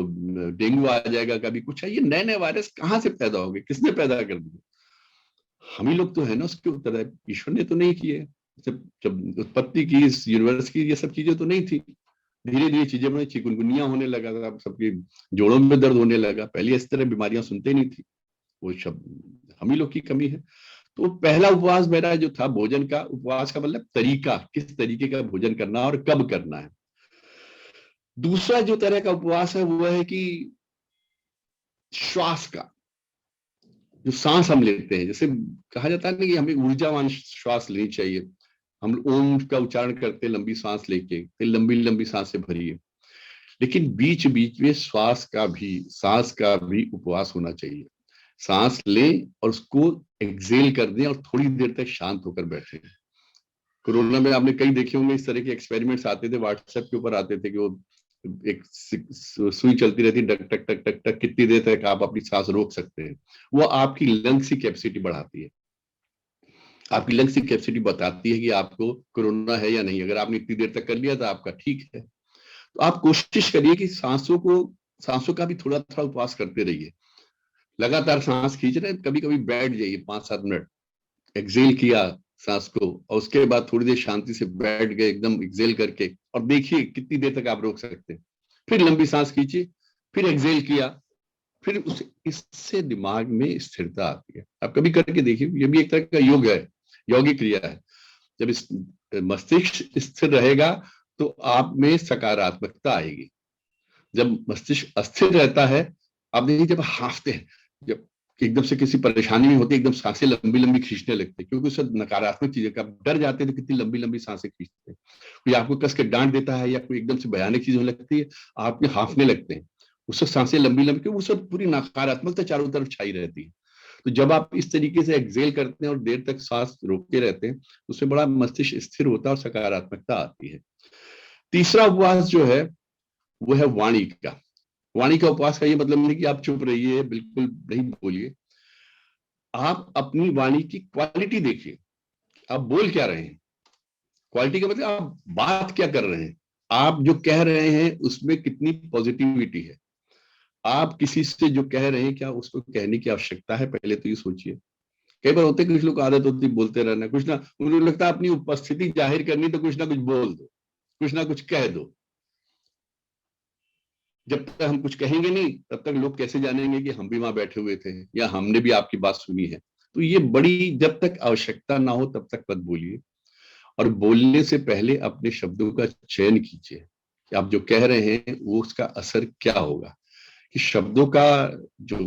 डेंगू आ जाएगा, कभी कुछ है। ये नए नए वायरस कहाँ से पैदा हो गए, किसने पैदा कर दिए? हम ही लोग तो है ना उसके उत्तर, ईश्वर ने तो नहीं किए। जब उत्पत्ति की इस यूनिवर्स की, ये सब चीजें तो नहीं थी। धीरे धीरे चीजें बनी, चिकुनगुनिया होने लगा था, सबके जोड़ों में दर्द होने लगा, पहले इस तरह बीमारियां सुनते नहीं थी। वो शब्द हम ही लोग की कमी है। तो पहला उपवास मेरा जो था भोजन का, उपवास का मतलब तरीका, किस तरीके का भोजन करना और कब करना है। दूसरा जो तरह का उपवास है वो है कि श्वास का, जो सांस हम लेते हैं, जैसे कहा जाता है ना कि हमें ऊर्जावान श्वास लेनी चाहिए। हम ओम का उच्चारण करते हैं लंबी सांस लेके, फिर लंबी लंबी सांसें भरिए, लेकिन बीच बीच में सांस का भी उपवास होना चाहिए। सांस लें और उसको एक्सेल कर दें और थोड़ी देर तक शांत होकर बैठे। कोरोना में आपने कई देखे होंगे इस तरह के एक्सपेरिमेंट्स आते थे, व्हाट्सएप के ऊपर आते थे कि वो एक सुई चलती रहती, टक टक टक टक टक, कितनी देर तक आप अपनी सांस रोक सकते हैं। वो आपकी लंग्स की कैपेसिटी बढ़ाती है, आपकी लंग्स की कैपेसिटी बताती है कि आपको कोरोना है या नहीं। अगर आपने इतनी देर तक कर लिया तो आपका ठीक है। तो आप कोशिश करिए कि सांसों का भी थोड़ा थोड़ा उपवास करते रहिए। लगातार सांस खींच रहे हैं, कभी कभी बैठ जाइए 5-7 मिनट, एक्सेल किया सांस को, और उसके बाद थोड़ी देर शांति से बैठ गए एकदम एक्सेल करके, और देखिए कितनी देर तक आप रोक सकते हैं। फिर लंबी सांस खींची, फिर एक्सेल किया, फिर इससे दिमाग में स्थिरता आती है। आप कभी करके देखिए, ये भी एक तरह का योग है, योगिक क्रिया है। जब इस मस्तिष्क स्थिर रहेगा तो आप में सकारात्मकता आएगी। जब मस्तिष्क अस्थिर रहता है, आप देखिए जब हाँफते हैं, जब एकदम से किसी परेशानी में होती है, एकदम सांसें लंबी लंबी खींचने लगते हैं, क्योंकि उससे नकारात्मक चीजें का डर जाते हैं, तो कितनी लंबी लंबी सांसें खींचते हैं। कोई आपको कस के डांट देता है या कोई एकदम से भयानक चीज होने लगती है, आप में हाँफने लगते हैं, उससे सांसें लंबी लंबी, वो सब पूरी नकारात्मकता चारों तरफ छाई रहती है। तो जब आप इस तरीके से एक्सेल करते हैं और देर तक सांस रोकते रहते हैं, उसमें बड़ा मस्तिष्क स्थिर होता है और सकारात्मकता आती है। तीसरा उपवास जो है वो है वाणी का। वाणी का उपवास का ये मतलब नहीं कि आप चुप रहिए, बिल्कुल नहीं बोलिए। आप अपनी वाणी की क्वालिटी देखिए, आप बोल क्या रहे हैं। क्वालिटी का मतलब आप बात क्या कर रहे हैं, आप जो कह रहे हैं उसमें कितनी पॉजिटिविटी है। आप किसी से जो कह रहे हैं, क्या उसको कहने की आवश्यकता है, पहले तो ये सोचिए। कई बार होते हैं कुछ लोग को आदत होती है बोलते रहना, कुछ ना, उनको लगता है अपनी उपस्थिति जाहिर करनी तो कुछ ना कुछ बोल दो, कुछ ना कुछ कह दो। जब तक हम कुछ कहेंगे नहीं, तब तक लोग कैसे जानेंगे कि हम भी वहां बैठे हुए थे या हमने भी आपकी बात सुनी है। तो ये बड़ी, जब तक आवश्यकता ना हो तब तक मत बोलिए। और बोलने से पहले अपने शब्दों का चयन कीजिए कि आप जो कह रहे हैं वो उसका असर क्या होगा। कि शब्दों का जो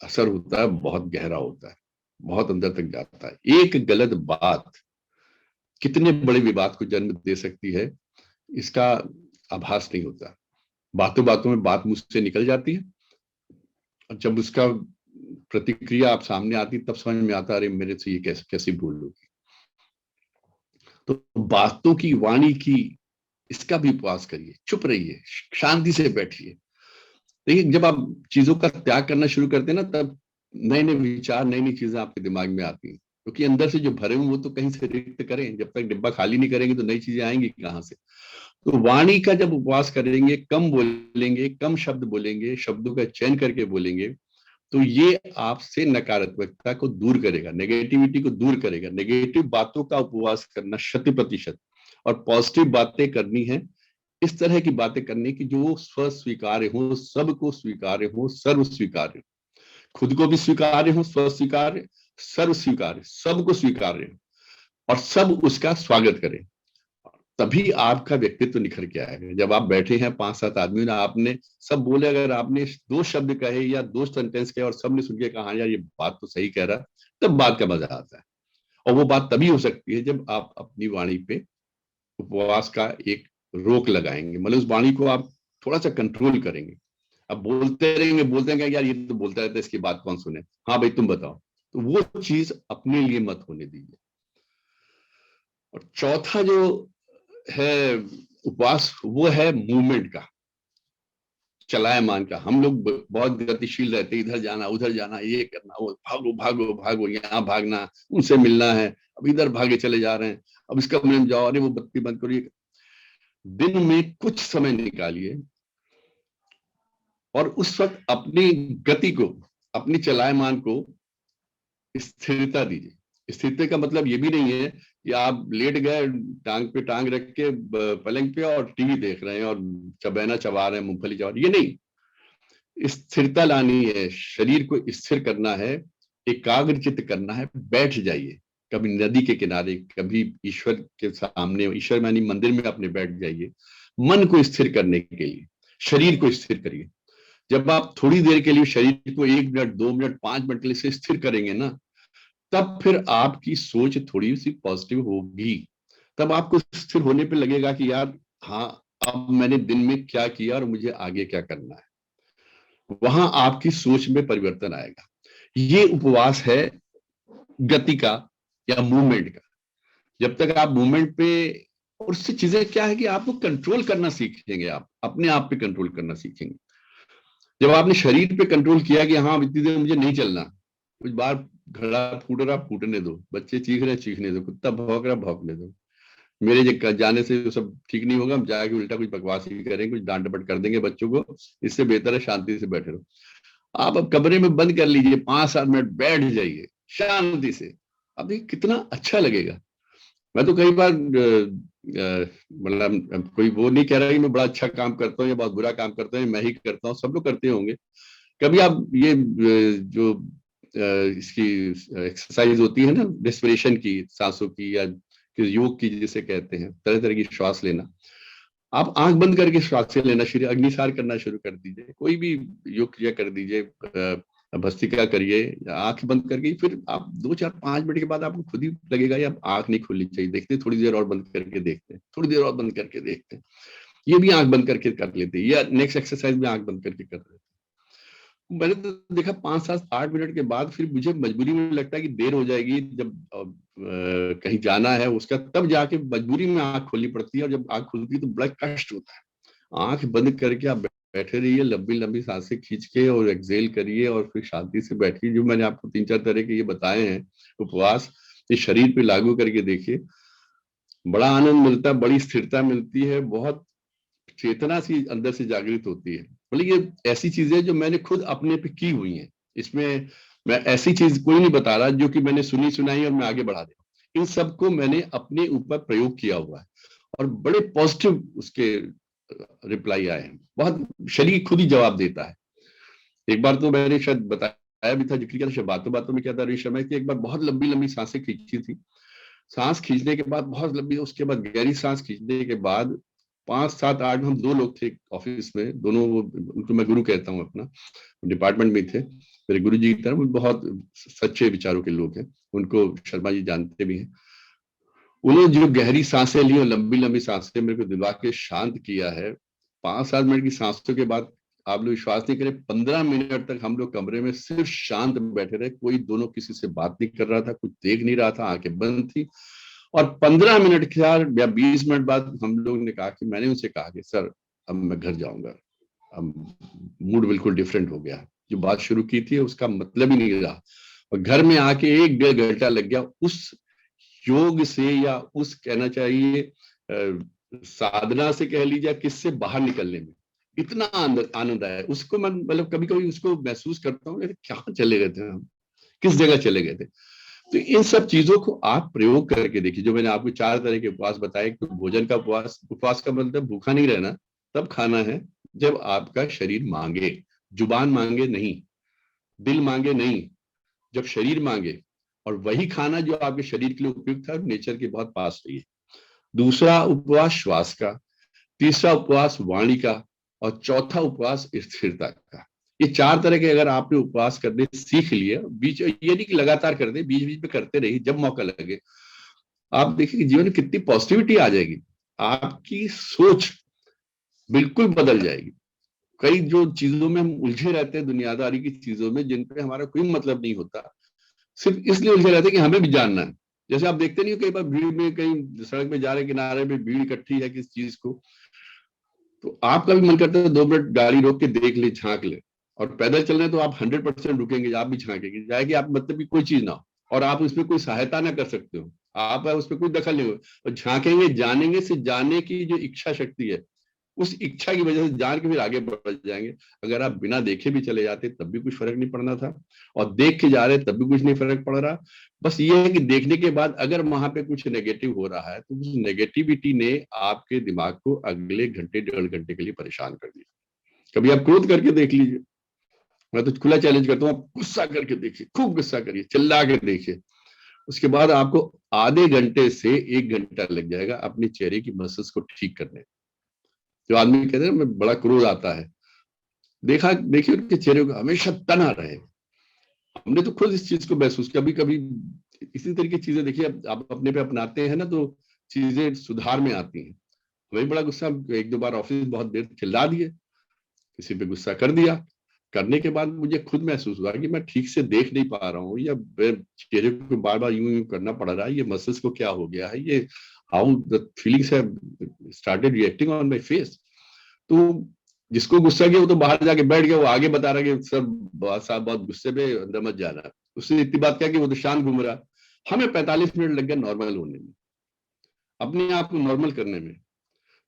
असर होता है बहुत गहरा होता है, बहुत अंदर तक जाता है। एक गलत बात कितने बड़े विवाद को जन्म दे सकती है, इसका आभास नहीं होता। बातों बातों में बात मुझ से निकल जाती है, और जब उसका प्रतिक्रिया आप सामने आती तब समझ में आता, अरे मेरे से ये कैसी भूल होगी। तो बातों की, वाणी की, इसका भी उपवास करिए। चुप रहिए, शांति से बैठिए। देखिए जब आप चीजों का त्याग करना शुरू करते हैं ना, तब नए नए विचार, नई नई चीजें आपके दिमाग में आती हैं, क्योंकि अंदर से जो भरे हुए वो तो कहीं से रिक्त करें। जब तक डिब्बा खाली नहीं करेंगे तो नई चीजें आएंगी कहाँ से। तो वाणी का जब उपवास करेंगे, कम बोलेंगे, कम शब्द बोलेंगे, शब्दों का चयन करके बोलेंगे, तो ये आपसे नकारात्मकता को दूर करेगा, नेगेटिविटी को दूर करेगा। नेगेटिव बातों का उपवास करना 100%, और पॉजिटिव बातें करनी है। इस तरह की बातें करने की जो स्वस्वीकार्य हो, सबको स्वीकार्य हो, सर्व स्वीकार्य, खुद को भी स्वीकार्य हो, स्वस्वीकार्य, सर्व स्वीकार्य, सबको स्वीकार्य हो, और सब उसका स्वागत करें। तभी आपका व्यक्तित्व निखर के आएगा। जब आप बैठे हैं 5-7 आदमी ना, आपने सब बोले, अगर आपने 2 शब्द कहे या 2 सेंटेंस कहे और सबने सुन के कहा यार ये बात तो सही कह रहा, तब बात का मजा आता है। और वो बात तभी हो सकती है जब आप अपनी वाणी पे उपवास का एक रोक लगाएंगे, मतलब उस वाणी को आप थोड़ा सा कंट्रोल करेंगे। अब बोलते रहेंगे यार ये तो बोलता रहता है, इसकी बात कौन सुने, हाँ भाई तुम बताओ। तो वो चीज अपने लिए मत होने दीजिए। और चौथा जो है उपवास, वो है मूवमेंट का, चलायमान का। हम लोग बहुत गतिशील रहते हैं, इधर जाना उधर जाना, ये करना, वो भागो भागो भागो, यहाँ भागना, उनसे मिलना है, अब इधर भागे चले जा रहे हैं, अब इसका में जाओ, अरे वो बत्ती बंद करो। दिन में कुछ समय निकालिए और उस वक्त अपनी गति को, अपनी चलायमान को स्थिरता दीजिए। स्थिरता का मतलब ये भी नहीं है कि आप लेट गए टांग पे टांग रख के पलंग पे और टीवी देख रहे हैं और चबैना चबा रहे हैं, मूंगफली चबा रहे हैं, ये नहीं। स्थिरता लानी है, शरीर को स्थिर करना है, एकाग्रचित्त करना है। बैठ जाइए कभी नदी के किनारे, कभी ईश्वर के सामने, ईश्वर मानी मंदिर में अपने बैठ जाइए। मन को स्थिर करने के लिए शरीर को स्थिर करिए। जब आप थोड़ी देर के लिए शरीर को 1 मिनट 2 मिनट 5 मिनट के लिए से स्थिर करेंगे ना, तब फिर आपकी सोच थोड़ी सी पॉजिटिव होगी। तब आपको स्थिर होने पे लगेगा कि यार हाँ, अब मैंने दिन में क्या किया और मुझे आगे क्या करना है। वहां आपकी सोच में परिवर्तन आएगा। ये उपवास है गति का या मूवमेंट का। जब तक आप मूवमेंट पे, और उससे चीजें क्या है कि आपको कंट्रोल करना सीखेंगे, आप अपने आप पे कंट्रोल करना सीखेंगे। जब आपने शरीर पे कंट्रोल किया कि हाँ इतनी देर मुझे नहीं चलना, कुछ बार घड़ा फूट रहा फूटने दो, बच्चे चीख रहे चीखने दो, कुत्ता भौंक रहा भौंकने दो, मेरे जाने से वो सब ठीक नहीं होगा, हम जाके उल्टा कुछ बकवास ही करेंगे, कुछ डांट डपट कर देंगे बच्चों को। इससे बेहतर है शांति से बैठे रहो। आप अब कमरे में बंद कर लीजिए, 5-7 मिनट बैठ जाइए शांति से, अब ये कितना अच्छा लगेगा। मैं तो कई बार मतलब कोई वो नहीं कह रहा कि मैं बड़ा अच्छा काम करता हूँ या बहुत बुरा काम करता हूँ, मैं ही करता हूँ, सब लोग करते होंगे। कभी आप ये जो इसकी एक्सरसाइज होती है ना, रेस्पिरेशन की, सांसों की, या योग की जिसे कहते हैं, तरह तरह की श्वास लेना, आप आंख बंद करके श्वासें लेना शुरू, अग्निसार करना शुरू कर दीजिए, कोई भी योग क्रिया कर दीजिए, भस्त्रिका करिए या आंख बंद करके। फिर आप 2-4-5 मिनट के बाद आपको खुद ही लगेगा ये अब आंख नहीं खुलनी चाहिए, देखते हैं थोड़ी देर और बंद करके देखते हैं, थोड़ी देर और बंद करके देखते हैं, ये भी आंख बंद करके कर लेते हैं, या नेक्स्ट एक्सरसाइज में आंख बंद करके कर लेते हैं। मैंने तो देखा 5-7-8 मिनट के बाद फिर मुझे मजबूरी में लगता है कि देर हो जाएगी, जब कहीं जाना है उसका, तब जाके मजबूरी में आंख खोलनी पड़ती है, और जब आंख खुलती है तो बड़ा कष्ट होता है। आंख बंद करके आप बैठे रहिए, लंबी लंबी सांसें खींच के और एक्सेल करिए, और फिर शांति से बैठिए। जो मैंने आपको 3-4 तरह के ये बताए हैं उपवास, ये शरीर पे लागू करके देखिए, बड़ा आनंद मिलता है, बड़ी स्थिरता मिलती है, बहुत चेतना सी अंदर से जागृत होती है। बोले ये ऐसी चीजें जो मैंने खुद अपने पे की हुई हैं, इसमें मैं ऐसी चीज कोई नहीं बता रहा जो कि मैंने सुनी सुनाई और मैं आगे बढ़ा दे। इन सबको मैंने अपने ऊपर प्रयोग किया हुआ है और बड़े पॉजिटिव उसके रिप्लाई आए हैं, बहुत शरीर खुद ही जवाब देता है। एक बार तो मैंने शायद बताया भी था, जिक्र किया था शायद बातों बातों में, क्या था रोहित शर्मा की, एक बार बहुत लंबी लंबी सांसें खींची थी, सांस खींचने के बाद बहुत लंबी, उसके बाद गहरी सांस खींचने के बाद 5-7-8 हम 2 लोग थे ऑफिस में, दोनों उनको मैं गुरु कहता हूँ, अपना डिपार्टमेंट में थे, मेरे गुरु जी की तरह, बहुत सच्चे विचारों के लोग हैं, उनको शर्मा जी जानते भी हैं। उन्होंने जो गहरी सांसें ली और लंबी लंबी सांसें मेरे को दिलवा के शांत किया है, 5-7 मिनट की सांसों के बाद आप लोग विश्वास नहीं करें, 15 मिनट तक हम लोग कमरे में सिर्फ शांत बैठे रहे, कोई दोनों किसी से बात नहीं कर रहा था, कुछ देख नहीं रहा था, आंखें बंद थी। और 15 मिनट के या 20 मिनट बाद हम लोग ने कहा कि, मैंने उनसे कहा कि सर अब मैं घर जाऊंगा, अब मूड बिल्कुल डिफरेंट हो गया, जो बात शुरू की थी उसका मतलब ही नहीं रहा। और घर में आके 1-1.5 घंटा लग गया उस योग से, या उस कहना चाहिए साधना से कह लीजिए, किससे बाहर निकलने में इतना आनंद आया। उसको मैं मतलब कभी कभी उसको महसूस करता हूँ, क्या चले गए थे हम, किस जगह चले गए थे। तो इन सब चीजों को आप प्रयोग करके देखिए। जो मैंने आपको 4 तरह के उपवास बताए, तो भोजन का उपवास, उपवास का मतलब भूखा नहीं रहना, तब खाना है जब आपका शरीर मांगे, जुबान मांगे नहीं, दिल मांगे नहीं, जब शरीर मांगे, और वही खाना जो आपके शरीर के लिए उपयुक्त है, नेचर के बहुत पास रही है। दूसरा उपवास श्वास का, तीसरा उपवास वाणी का, और चौथा उपवास स्थिरता का। ये 4 तरह के अगर आपने उपवास करने सीख लिए, बीच ये नहीं कि लगातार कर दे, बीच बीच में करते रहिए जब मौका लगे, आप देखिए जीवन में कितनी पॉजिटिविटी आ जाएगी, आपकी सोच बिल्कुल बदल जाएगी। कई जो चीजों में हम उलझे रहते हैं, दुनियादारी की चीजों में, जिन पे हमारा कोई मतलब नहीं होता, सिर्फ इसलिए उलझे रहते हैं कि हमें भी जानना है। जैसे आप देखते नहीं हो कई बार भीड़ में, कहीं सड़क में जा रहे किनारे में भीड़ इकट्ठी है किस चीज को, तो आपका भी मन करता है 2 मिनट गाड़ी रोक के देख ले, झांक ले। और पैदल चल रहे हैं तो आप 100% रुकेंगे, आप भी झांकेंगे, जाएगी आप मतलब की कोई चीज ना हो और आप उसमें कोई सहायता ना कर सकते हो, आप उसमें कोई दखल नहीं हो, और झांकेंगे, जानेंगे से जाने की जो इच्छा शक्ति है, उस इच्छा की वजह से जान के फिर आगे बढ़ जाएंगे। अगर आप बिना देखे भी चले जाते तब भी कुछ फर्क नहीं पड़ना था, और देख के जा रहे तब भी कुछ नहीं फर्क पड़ रहा। बस ये है कि देखने के बाद अगर वहां पे कुछ नेगेटिव हो रहा है तो उस नेगेटिविटी ने आपके दिमाग को अगले घंटे 1.5 घंटे के लिए परेशान कर दिया। कभी आप क्रोध करके देख लीजिए, मैं तो खुला चैलेंज करता हूँ, आप गुस्सा करके देखिए, खूब गुस्सा करिए, चिल्ला के देखिए, उसके बाद आपको आधे घंटे से 1 घंटा लग जाएगा अपने चेहरे की मसल्स को ठीक करने। जो आदमी कहते हैं मैं बड़ा क्रोध आता है, देखिए उनके चेहरे को हमेशा तना रहे। हमने तो खुद इस चीज को महसूस, कभी कभी इसी तरीके की चीजें देखिए आप अपने पे अपनाते हैं ना, तो चीजें सुधार में आती हैं। हमें बड़ा गुस्सा, 1-2 बार ऑफिस बहुत देर चिल्ला दिए, किसी पे गुस्सा कर दिया, करने के बाद मुझे खुद महसूस हुआ कि मैं ठीक से देख नहीं पा रहा हूँ, या चेहरे को बार बार यूं यूं करना पड़ रहा है, ये मसल्स को क्या हो गया है, ये how the feelings have started reacting on my face. तो जिसको गुस्सा किया वो तो बाहर जाके बैठ गया, वो आगे बता रहा कि सर साहब बहुत गुस्से में, अंदर मत जाना। उसने इतनी बात क्या कि वो तो शांत घूम रहा। हमें 45 मिनट लग गया नॉर्मल होने में, अपने आप को नॉर्मल करने में।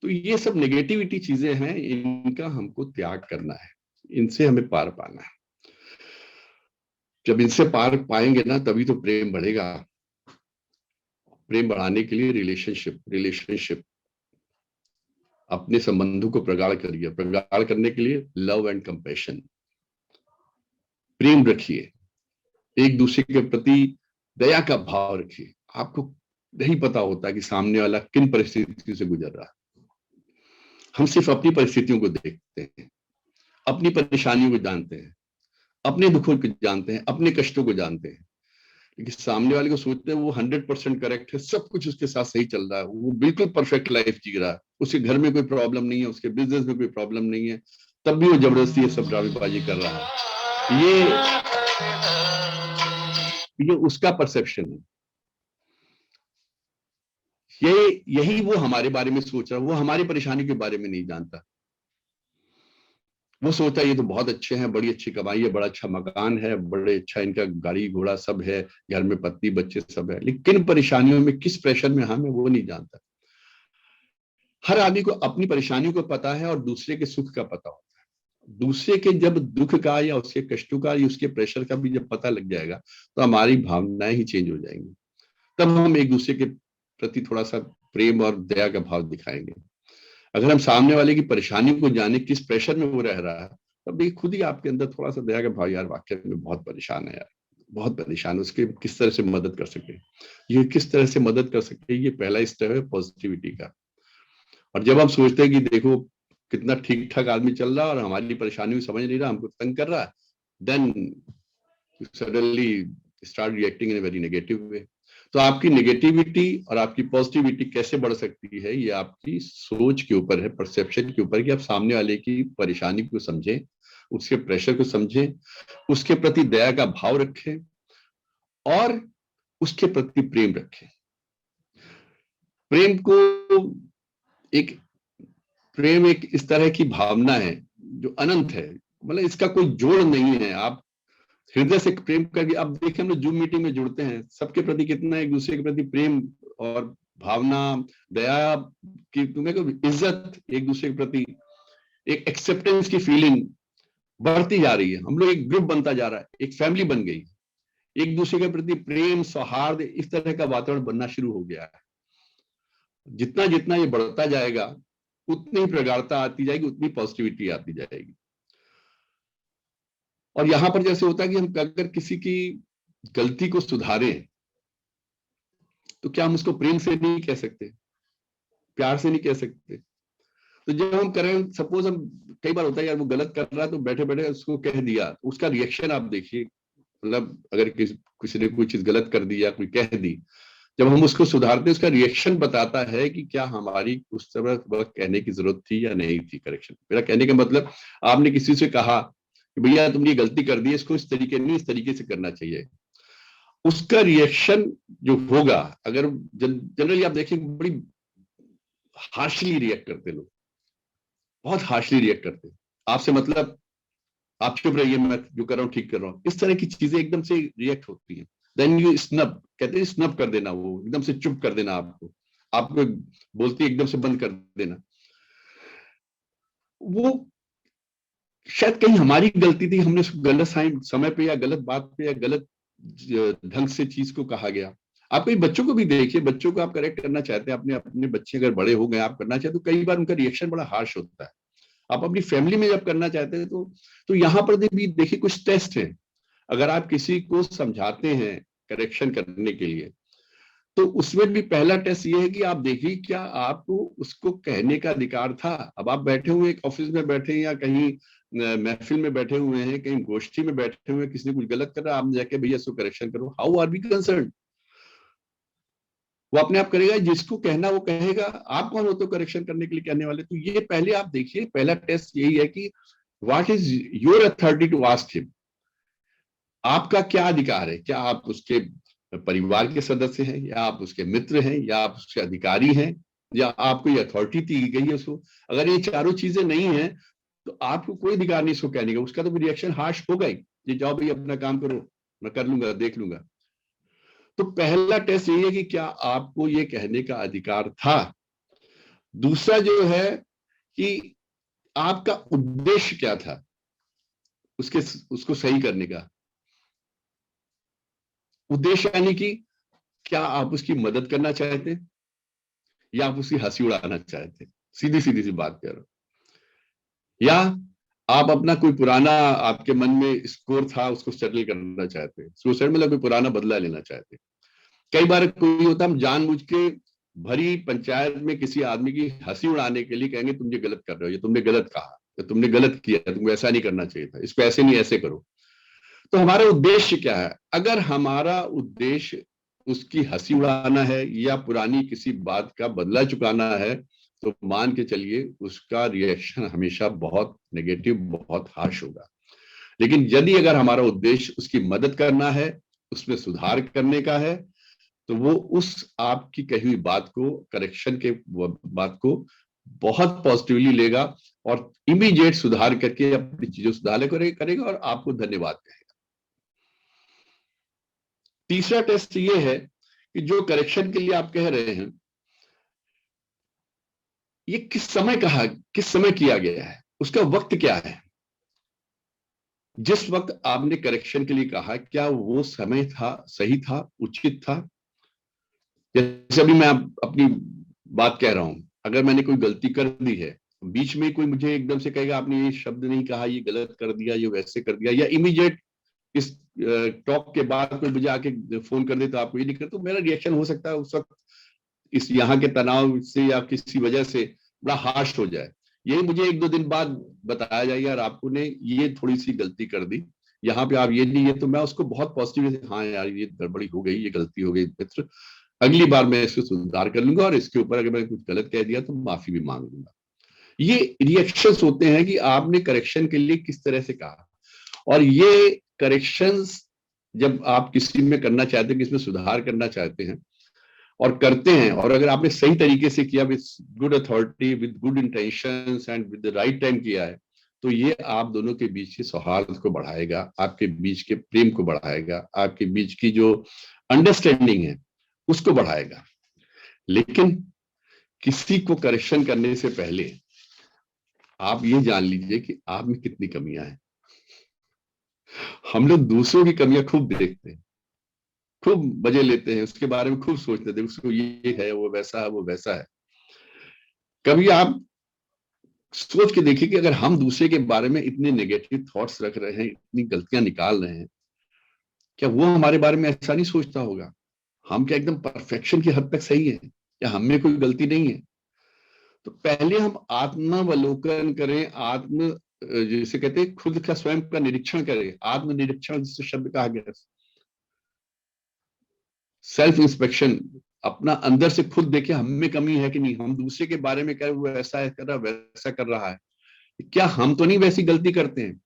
तो ये सब नेगेटिविटी चीजें हैं, इनका हमको त्याग करना है, इनसे हमें पार पाना है। जब इनसे पार पाएंगे ना तभी तो प्रेम बढ़ेगा। प्रेम बढ़ाने के लिए रिलेशनशिप अपने संबंधों को प्रगाढ़ करिए। प्रगाढ़ करने के लिए लव एंड कंपैशन, प्रेम रखिए, एक दूसरे के प्रति दया का भाव रखिए। आपको नहीं पता होता कि सामने वाला किन परिस्थितियों से गुजर रहा है। हम सिर्फ अपनी परिस्थितियों को देखते हैं, अपनी परेशानियों को जानते हैं, अपने दुखों को जानते हैं, अपने कष्टों को जानते हैं, लेकिन सामने वाले को सोचते हैं वो 100% करेक्ट है, सब कुछ उसके साथ सही चल रहा है, वो बिल्कुल परफेक्ट लाइफ जी रहा है, उसके घर में कोई प्रॉब्लम नहीं है, उसके बिजनेस में कोई प्रॉब्लम नहीं है, तब भी वो जबरदस्ती ये सब ड्रामेबाजी कर रहा है। ये उसका परसेप्शन है, यही वो हमारे बारे में सोच रहा है, वो हमारी परेशानी के बारे में नहीं जानता। वो सोचता है ये तो बहुत अच्छे हैं, बड़ी अच्छी कमाई है, बड़ा अच्छा मकान है, बड़े अच्छा इनका गाड़ी घोड़ा सब है, घर में पत्नी बच्चे सब है, लेकिन किन परेशानियों में, किस प्रेशर में हम है वो नहीं जानता। हर आदमी को अपनी परेशानियों को पता है और दूसरे के सुख का पता होता है। दूसरे के जब दुख का या उसके कष्टों का या उसके प्रेशर का भी जब पता लग जाएगा तो हमारी भावनाएं ही चेंज हो जाएंगी। तब हम एक दूसरे के प्रति थोड़ा सा प्रेम और दया का भाव दिखाएंगे। अगर हम सामने वाले की परेशानी को जाने, किस प्रेशर में वो रह रहा है, तब देखिए खुद ही आपके अंदर थोड़ा सा दया का भाव, यार वाकई में बहुत परेशान है, यार बहुत परेशान है, उसके किस तरह से मदद कर सके, ये किस तरह से मदद कर सकते हैं, ये पहला स्टेप है पॉजिटिविटी का। और जब हम सोचते हैं कि देखो कितना ठीक ठाक आदमी चल रहा है और हमारी परेशानी को समझ नहीं रहा, हमको तंग कर रहा है, then suddenly start reacting in a very negative way. तो आपकी नेगेटिविटी और आपकी पॉजिटिविटी कैसे बढ़ सकती है, ये आपकी सोच के ऊपर है, परसेप्शन के ऊपर, कि आप सामने वाले की परेशानी को समझें, उसके प्रेशर को समझें, उसके प्रति दया का भाव रखें और उसके प्रति प्रेम रखें। प्रेम एक इस तरह की भावना है जो अनंत है, मतलब इसका कोई जोड़ नहीं है। आप हृदय से प्रेम करके, आप देखें हम लोग जूम मीटिंग में जुड़ते हैं, सबके प्रति कितना एक दूसरे के प्रति प्रेम और भावना, दया की, तुम्हें को इज्जत, एक दूसरे के प्रति एक एक्सेप्टेंस की फीलिंग बढ़ती जा रही है। हम लोग एक ग्रुप बनता जा रहा है, एक फैमिली बन गई, एक दूसरे के प्रति प्रेम सौहार्द इस तरह का वातावरण बनना शुरू हो गया है। जितना जितना ये बढ़ता जाएगा उतनी ही प्रगाढ़ता आती जाएगी, उतनी पॉजिटिविटी आती जाएगी। और यहां पर जैसे होता है कि हम अगर किसी की गलती को सुधारें तो क्या हम उसको प्रेम से नहीं कह सकते, प्यार से नहीं कह सकते? तो जब हम करें, सपोज हम, कई बार होता है यार वो गलत कर रहा है तो बैठे बैठे उसको कह दिया, उसका रिएक्शन आप देखिए, मतलब अगर किसी ने कोई चीज गलत कर दी या कोई कह दी जब हम उसको सुधारते हैं, उसका रिएक्शन बताता है कि क्या हमारी उस समय वक्त कहने की जरूरत थी या नहीं थी। करेक्शन, मेरा कहने का मतलब, आपने किसी से कहा कि भैया तुमने गलती कर दी, इसको इस तरीके नहीं, इस तरीके से करना चाहिए, उसका रिएक्शन जो होगा, अगर जनरली आप देखेंगे बड़ी हार्शली रिएक्ट करते लोग, बहुत हार्शली रिएक्ट करते हैं आपसे, मतलब आप चुप रहिए, मैं जो कर रहा हूँ ठीक कर रहा हूँ, इस तरह की चीजें एकदम से रिएक्ट होती हैं। देन यू स्नब, कहते हैं स्नब कर देना, वो एकदम से चुप कर देना, आपको बोलती एकदम से बंद कर देना। वो शायद कहीं हमारी गलती थी, हमने उसको गलत समय पे या गलत बात पे या गलत ढंग से चीज को कहा गया। आप कई बच्चों को भी देखिए, बच्चों को आप करेक्ट करना चाहते हैं, अपने अपने बच्चे अगर बड़े हो गए आप करना चाहते, तो कई बार उनका रिएक्शन बड़ा हार्श होता है। आप अपनी फैमिली में जब करना चाहते हैं तो यहाँ पर भी देखिए कुछ टेस्ट है। अगर आप किसी को समझाते हैं करेक्शन करने के लिए, तो उसमें भी पहला टेस्ट ये है कि आप देखिए क्या आपको उसको कहने का अधिकार था। अब आप बैठे हुए एक ऑफिस में बैठे हैं या कहीं महफिल में बैठे हुए हैं, कहीं गोष्ठी में बैठे हुए हैं, किसी ने कुछ गलत कर रहा है, आप जाके भैया इसको करेक्शन करो, हाउ आर वी कंसर्न? वो अपने आप करेगा, जिसको कहना वो कहेगा, आप कौन हो तो करेक्शन करने के लिए कहने वाले? तो ये पहले आप देखिए, पहला टेस्ट यही है कि what is your authority to ask him, आपका क्या अधिकार है? क्या आप उसके परिवार के सदस्य हैं, या आप उसके मित्र हैं, या आप उसके अधिकारी हैं, या आपको ये अथॉरिटी दी गई है उसको? अगर ये चारों चीजें नहीं है तो आपको कोई अधिकार नहीं इसको कहने का, उसका तो रिएक्शन हार्श होगा ही, ये जाओ भाई अपना काम करो, मैं कर लूंगा, देख लूंगा। तो पहला टेस्ट यही है कि क्या आपको ये कहने का अधिकार था। दूसरा जो है कि आपका उद्देश्य क्या था उसको सही करने का। उद्देश्य यानी कि क्या आप उसकी मदद करना चाहते हैं या आप उसकी हंसी उड़ाना चाहते हैं, सीधी सीधी सी बात कर रहा हूं। या आप अपना कोई पुराना आपके मन में स्कोर था उसको सेटल करना चाहते हैं, सुसाइड मतलब कोई पुराना बदला लेना चाहते हैं। कई बार कोई होता, हम जानबूझ के भरी पंचायत में किसी आदमी की हंसी उड़ाने के लिए कहेंगे तुम ये गलत कर रहे हो, ये तुमने गलत कहा, या तुमने गलत किया, तुमको ऐसा नहीं करना चाहिए था, इसको ऐसे नहीं ऐसे करो। तो हमारा उद्देश्य क्या है? अगर हमारा उद्देश्य उसकी हंसी उड़ाना है या पुरानी किसी बात का बदला चुकाना है, तो मान के चलिए उसका रिएक्शन हमेशा बहुत नेगेटिव, बहुत हार्श होगा। लेकिन यदि अगर हमारा उद्देश्य उसकी मदद करना है, उसमें सुधार करने का है, तो वो उस आपकी कही हुई बात को, करेक्शन के बात को बहुत पॉजिटिवली लेगा और इमीडिएट सुधार करके अपनी चीजों सुधार करेगा और आपको धन्यवाद कहेगा। तीसरा टेस्ट ये है कि जो करेक्शन के लिए आप कह रहे हैं, ये किस समय किया गया है, उसका वक्त क्या है। जिस वक्त आपने करेक्शन के लिए कहा, क्या वो समय था, सही था, उचित था? जैसे अभी मैं अपनी बात कह रहा हूं, अगर मैंने कोई गलती कर दी है, बीच में कोई मुझे एकदम से कहेगा आपने ये शब्द नहीं कहा, ये गलत कर दिया, ये वैसे कर दिया, या इमीडिएट इस टॉक के बाद कोई मुझे आके फोन कर दे तो आपको ये नहीं कर, तो मेरा रिएक्शन हो सकता है उस वक्त इस यहाँ के तनाव से या किसी वजह से बड़ा हार्श हो जाए। यही मुझे 1-2 दिन बाद बताया जाए यार आपको ने ये थोड़ी सी गलती कर दी, यहाँ पे आप ये नहीं है, तो मैं उसको बहुत पॉजिटिव, हाँ यार ये गड़बड़ी हो गई, ये गलती हो गई मित्र, अगली बार मैं इसको सुधार कर लूंगा और इसके ऊपर अगर मैंने कुछ गलत कह दिया तो माफी भी मांग लूंगा। ये रिएक्शंस होते हैं कि आपने करेक्शन के लिए किस तरह से कहा। और ये करेक्शंस जब आप किसी में करना चाहते हैं, किसी में सुधार करना चाहते हैं और करते हैं, और अगर आपने सही तरीके से किया, with good authority, with good intentions and with the right time किया है, तो ये आप दोनों के बीच के सौहार्द को बढ़ाएगा, आपके बीच के प्रेम को बढ़ाएगा, आपके बीच की जो अंडरस्टैंडिंग है उसको बढ़ाएगा। लेकिन किसी को करेक्शन करने से पहले आप ये जान लीजिए कि आप में कितनी कमियां हैं। हम लोग दूसरों की कमियां खूब देखते हैं, खूब मजे लेते हैं, उसके बारे में खूब सोचते थे, उसको ये है, वो वैसा है, वो वैसा है। कभी आप सोच के देखिए कि अगर हम दूसरे के बारे में इतने नेगेटिव थॉट्स रख रहे हैं, इतनी गलतियां निकाल रहे हैं, क्या वो हमारे बारे में ऐसा नहीं सोचता होगा? हम क्या एकदम परफेक्शन की हद तक सही है, या हम में कोई गलती नहीं है? तो पहले हम आत्मावलोकन करें, जैसे कहते हैं खुद का स्वयं का निरीक्षण करें, आत्मनिरीक्षण जिस शब्द कहा गया। सेल्फ इंस्पेक्शन, अपना अंदर से खुद देखे हम में कमी है कि नहीं, हम दूसरे के बारे में कह वो ऐसा कर रहा वैसा कर रहा है, क्या हम तो नहीं वैसी गलती करते हैं।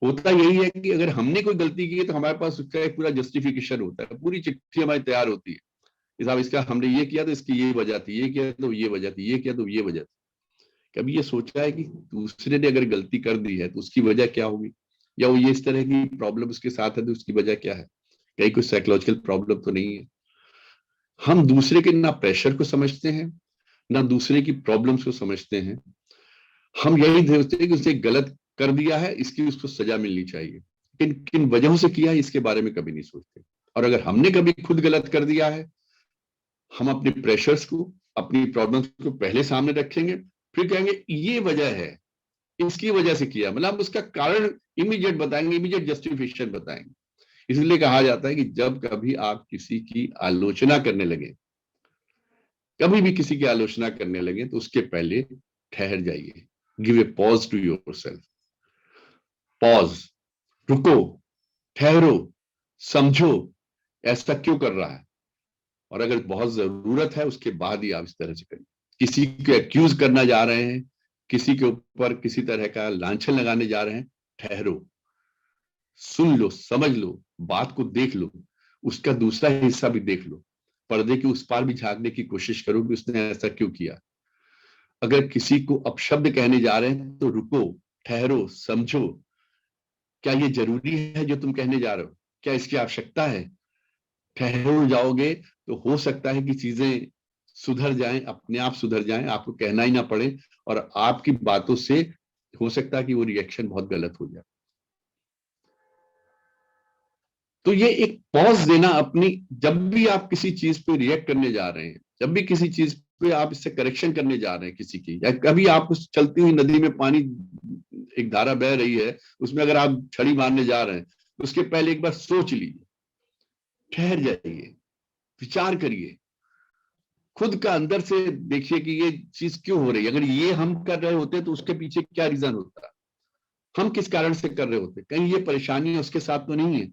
होता यही है कि अगर हमने कोई गलती की है तो हमारे पास उसका एक पूरा जस्टिफिकेशन होता है, पूरी चिट्ठी हमारी तैयार होती है, साहब इसका हमने ये किया तो इसकी ये वजह थी, ये किया तो ये वजह थी, ये किया तो ये वजह थी। कभी ये सोचा है कि दूसरे ने अगर गलती कर दी है तो उसकी वजह क्या होगी, या वो ये इस तरह की प्रॉब्लम उसके साथ है तो उसकी वजह क्या है, कहीं कोई साइकोलॉजिकल प्रॉब्लम तो नहीं है। हम दूसरे के ना प्रेशर को समझते हैं ना दूसरे की प्रॉब्लम्स को समझते हैं, हम यही सोचते हैं कि उसने गलत कर दिया है, इसकी उसको सजा मिलनी चाहिए, किन किन वजहों से किया है इसके बारे में कभी नहीं सोचते। और अगर हमने कभी खुद गलत कर दिया है, हम अपने प्रेशर्स को, अपनी प्रॉब्लम्स को पहले सामने रखेंगे, फिर कहेंगे ये वजह है, इसकी वजह से किया, मतलब उसका कारण इमीडिएट बताएंगे, इमीडिएट जस्टिफिकेशन बताएंगे। इसलिए कहा जाता है कि जब कभी आप किसी की आलोचना करने लगे, कभी भी किसी की आलोचना करने लगे, तो उसके पहले ठहर जाइए, give a pause to yourself, pause, रुको, ठहरो, समझो ऐसा क्यों कर रहा है, और अगर बहुत जरूरत है उसके बाद ही आप इस तरह से करिए। किसी को एक्यूज करना जा रहे हैं, किसी के ऊपर किसी तरह का लांछन लगाने जा रहे हैं, ठहरो, सुन लो, समझ लो, बात को देख लो, उसका दूसरा हिस्सा भी देख लो, पर्दे के उस पार भी झांकने की कोशिश करो कि उसने ऐसा क्यों किया। अगर किसी को अपशब्द कहने जा रहे हैं तो रुको, ठहरो, समझो, क्या ये जरूरी है जो तुम कहने जा रहे हो, क्या इसकी आवश्यकता है। ठहर जाओगे तो हो सकता है कि चीजें सुधर जाएं, अपने आप सुधर जाएं, आपको कहना ही ना पड़े, और आपकी बातों से हो सकता है कि वो रिएक्शन बहुत गलत हो जाए। तो ये एक पॉज देना अपनी, जब भी आप किसी चीज पे रिएक्ट करने जा रहे हैं, जब भी किसी चीज पे आप इससे करेक्शन करने जा रहे हैं किसी की, या कभी आप उस चलती हुई नदी में पानी, एक धारा बह रही है, उसमें अगर आप छड़ी मारने जा रहे हैं तो उसके पहले एक बार सोच लीजिए, ठहर जाइए, विचार करिए, खुद का अंदर से देखिए कि ये चीज क्यों हो रही है। अगर ये हम कर रहे होते तो उसके पीछे क्या रीजन होता, हम किस कारण से कर रहे होते, कहीं ये परेशानी उसके साथ तो नहीं है।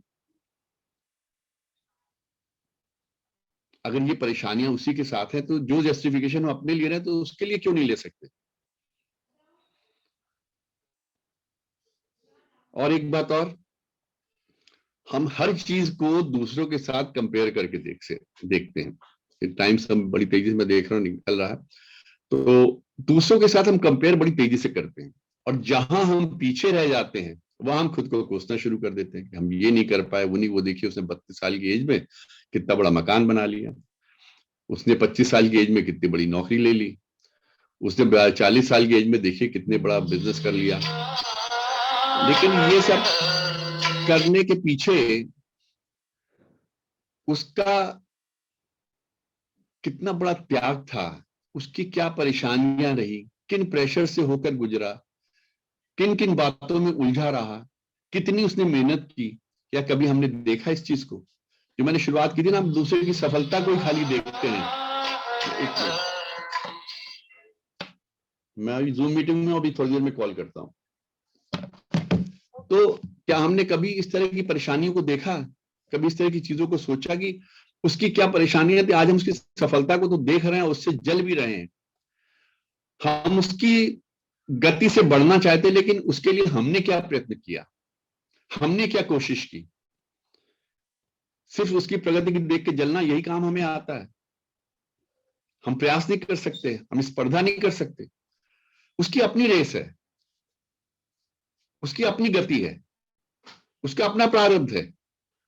अगर ये परेशानियां उसी के साथ है तो जो जस्टिफिकेशन हम अपने ले रहे हैं तो उसके लिए क्यों नहीं ले सकते। और एक बात और, हम हर चीज को दूसरों के साथ कंपेयर करके देखते हैं। टाइम सब बड़ी तेजी से मैं देख रहा हूँ निकल रहा है, तो दूसरों के साथ हम कंपेयर बड़ी तेजी से करते हैं, और जहां हम पीछे रह जाते हैं वहां हम खुद को कोसना शुरू कर देते हैं कि हम ये नहीं कर पाए, वो नहीं, वो देखिए उसने 32 साल की एज में कितना बड़ा मकान बना लिया, उसने 25 साल की एज में कितनी बड़ी नौकरी ले ली, उसने 40 साल की एज में देखिए कितने बड़ा बिजनेस कर लिया। लेकिन ये सब करने के पीछे उसका कितना बड़ा त्याग था, उसकी क्या परेशानियां रही, किन प्रेशर से होकर गुजरा, किन किन बातों में उलझा रहा, कितनी उसने मेहनत की। क्या कभी हमने देखा इस चीज को, जो मैंने शुरुआत की थी ना, हम दूसरे की सफलता को ही खाली देखते हैं। एक मिनट, मैं अभी जूम मीटिंग में, अभी थोड़ी देर में कॉल करता हूं। तो क्या हमने कभी इस तरह की परेशानियों को देखा, कभी इस तरह की चीजों को सोचा कि उसकी क्या परेशानियां थी, आज हम उसकी सफलता को तो देख रहे हैं, उससे जल भी रहे हैं, हम उसकी गति से बढ़ना चाहते, लेकिन उसके लिए हमने क्या प्रयत्न किया, हमने क्या कोशिश की। सिर्फ उसकी प्रगति की देख के जलना, यही काम हमें आता है। हम प्रयास नहीं कर सकते, हम स्पर्धा नहीं कर सकते, उसकी अपनी रेस है, उसकी अपनी गति है, उसका अपना प्रारब्ध है,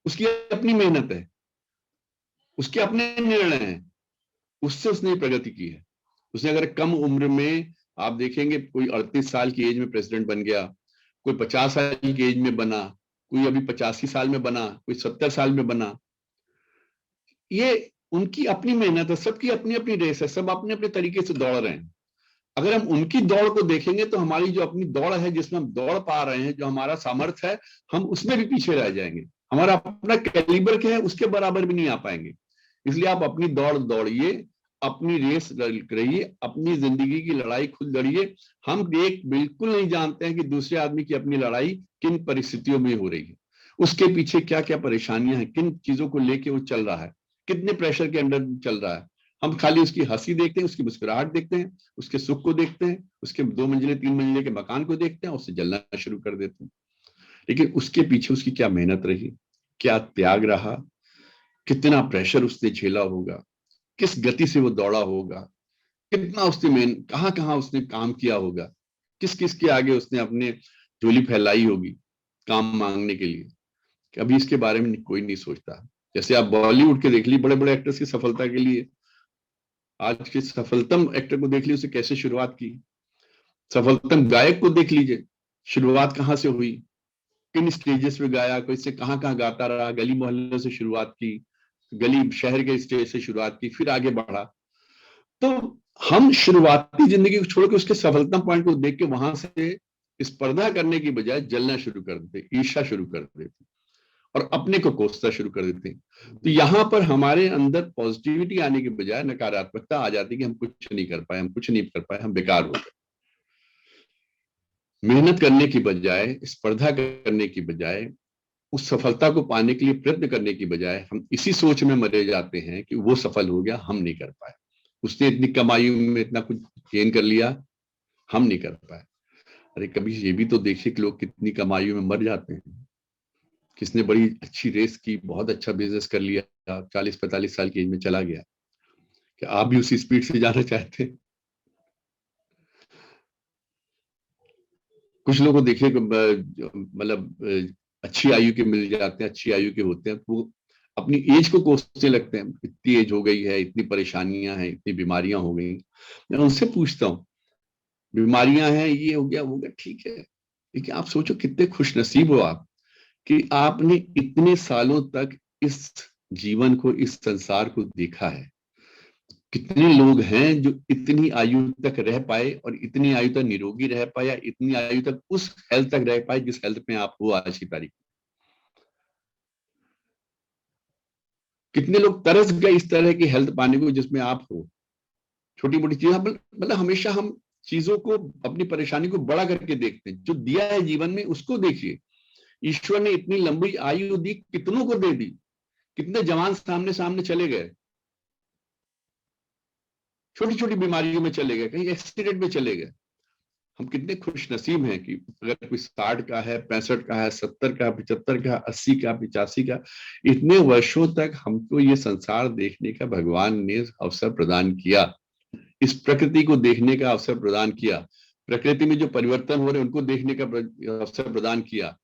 उसकी अपनी मेहनत है, उसके अपने निर्णय हैं, उससे उसने प्रगति की है। उसने अगर कम उम्र में, आप देखेंगे कोई 38 साल की एज में प्रेसिडेंट बन गया, कोई 50 साल की एज में बना, कोई अभी 85 साल में बना, कोई 70 साल में बना, ये उनकी अपनी मेहनत है, सबकी अपनी अपनी रेस है, सब अपने अपने तरीके से दौड़ रहे हैं। अगर हम उनकी दौड़ को देखेंगे तो हमारी जो अपनी दौड़ है, जिसमें हम दौड़ पा रहे हैं, जो हमारा सामर्थ्य है, हम उसमें भी पीछे रह जाएंगे, हमारा अपना कैलिबर क्या है उसके बराबर भी नहीं आ पाएंगे। इसलिए आप अपनी दौड़ दौड़िए, अपनी रेस रहिए, अपनी जिंदगी की लड़ाई खुद लड़िए। हम बिल्कुल नहीं जानते हैं कि दूसरे आदमी की अपनी लड़ाई किन परिस्थितियों में हो रही है, उसके पीछे क्या क्या परेशानियां हैं, किन चीजों को लेके वो चल रहा है, कितने प्रेशर के अंडर चल रहा है। हम खाली उसकी हंसी देखते हैं, उसकी मुस्कुराहट देखते हैं, उसके सुख को देखते हैं, उसके 2 मंजिले 3 मंजिले के मकान को देखते हैं और उससे जलना शुरू कर देते हैं। लेकिन उसके पीछे उसकी क्या मेहनत रही, क्या त्याग रहा, कितना प्रेशर उसने झेला होगा, किस गति से वो दौड़ा होगा, कितना उसने कहाँ कहाँ उसने काम किया होगा, किस किस के आगे उसने अपने झोली फैलाई होगी काम मांगने के लिए। कभी इसके बारे में कोई नहीं सोचता। जैसे आप बॉलीवुड के देख ली, बड़े बड़े एक्टर्स की सफलता के लिए, आज के सफलतम एक्टर को देख लीजिए, उसे कैसे शुरुआत की। सफलतम गायक को देख लीजिए, शुरुआत कहाँ से हुई, किन स्टेजेस पे गाया, कोई से कहाँ कहाँ गाता रहा, गली मोहल्ले से शुरुआत की, गली शहर के स्टेज से शुरुआत की, फिर आगे बढ़ा। तो हम शुरुआती जिंदगी को छोड़ के उसके सफलता पॉइंट को देख के वहां से स्पर्धा करने की बजाय जलना शुरू कर देते, ईर्ष्या शुरू कर देते और अपने को कोसना शुरू कर देते हैं। तो यहाँ पर हमारे अंदर पॉजिटिविटी आने के बजाय नकारात्मकता आ जाती है कि हम कुछ नहीं कर पाए, हम कुछ नहीं कर पाए, हम बेकार हो गए। मेहनत करने की बजाय, स्पर्धा करने की बजाय, उस सफलता को पाने के लिए प्रयत्न करने की बजाय हम इसी सोच में मरे जाते हैं कि वो सफल हो गया, हम नहीं कर पाए। उसने इतनी कम आयु में इतना कुछ गेन कर लिया, हम नहीं कर पाए। अरे कभी ये भी तो देखिए कि लोग कितनी कम आयु में मर जाते हैं। किसने बड़ी अच्छी रेस की, बहुत अच्छा बिजनेस कर लिया, 40-45 साल की एज में चला गया। क्या आप भी उसी स्पीड से जाना चाहते हैं? कुछ लोगों को देखिए मतलब अच्छी आयु के मिल जाते हैं, अच्छी आयु के होते हैं, तो वो अपनी एज को कोसने लगते हैं। इतनी एज हो गई है, इतनी परेशानियां हैं, इतनी बीमारियां हो गई। मैं उनसे पूछता हूँ, बीमारियां हैं, ये हो गया वो गया, ठीक है, लेकिन आप सोचो कितने खुशनसीब हो आप कि आपने इतने सालों तक इस जीवन को, इस संसार को देखा है। कितने लोग हैं जो इतनी आयु तक रह पाए और इतनी आयु तक निरोगी रह पाए, या इतनी आयु तक उस हेल्थ तक रह पाए जिस हेल्थ में आप हो आज की तारीख। कितने लोग तरस गए इस तरह की हेल्थ पाने को जिसमें आप हो। छोटी मोटी चीजें मतलब हमेशा हम चीजों को, अपनी परेशानी को बड़ा करके देखते हैं। जो दिया है जीवन में उसको देखिए। ईश्वर ने इतनी लंबी आयु दी, कितनों को दे दी, कितने जवान सामने सामने चले गए, छोटी छोटी बीमारियों में चले गए, कहीं एक्सीडेंट में चले गए। हम कितने खुश नसीब हैं कि अगर कोई 60 का है, 65 का है, 70 का, 75 का, 80 का, 85 का, इतने वर्षों तक हमको ये संसार देखने का भगवान ने अवसर प्रदान किया, इस प्रकृति को देखने का अवसर प्रदान किया, प्रकृति में जो परिवर्तन हो रहे उनको देखने का अवसर प्रदान किया,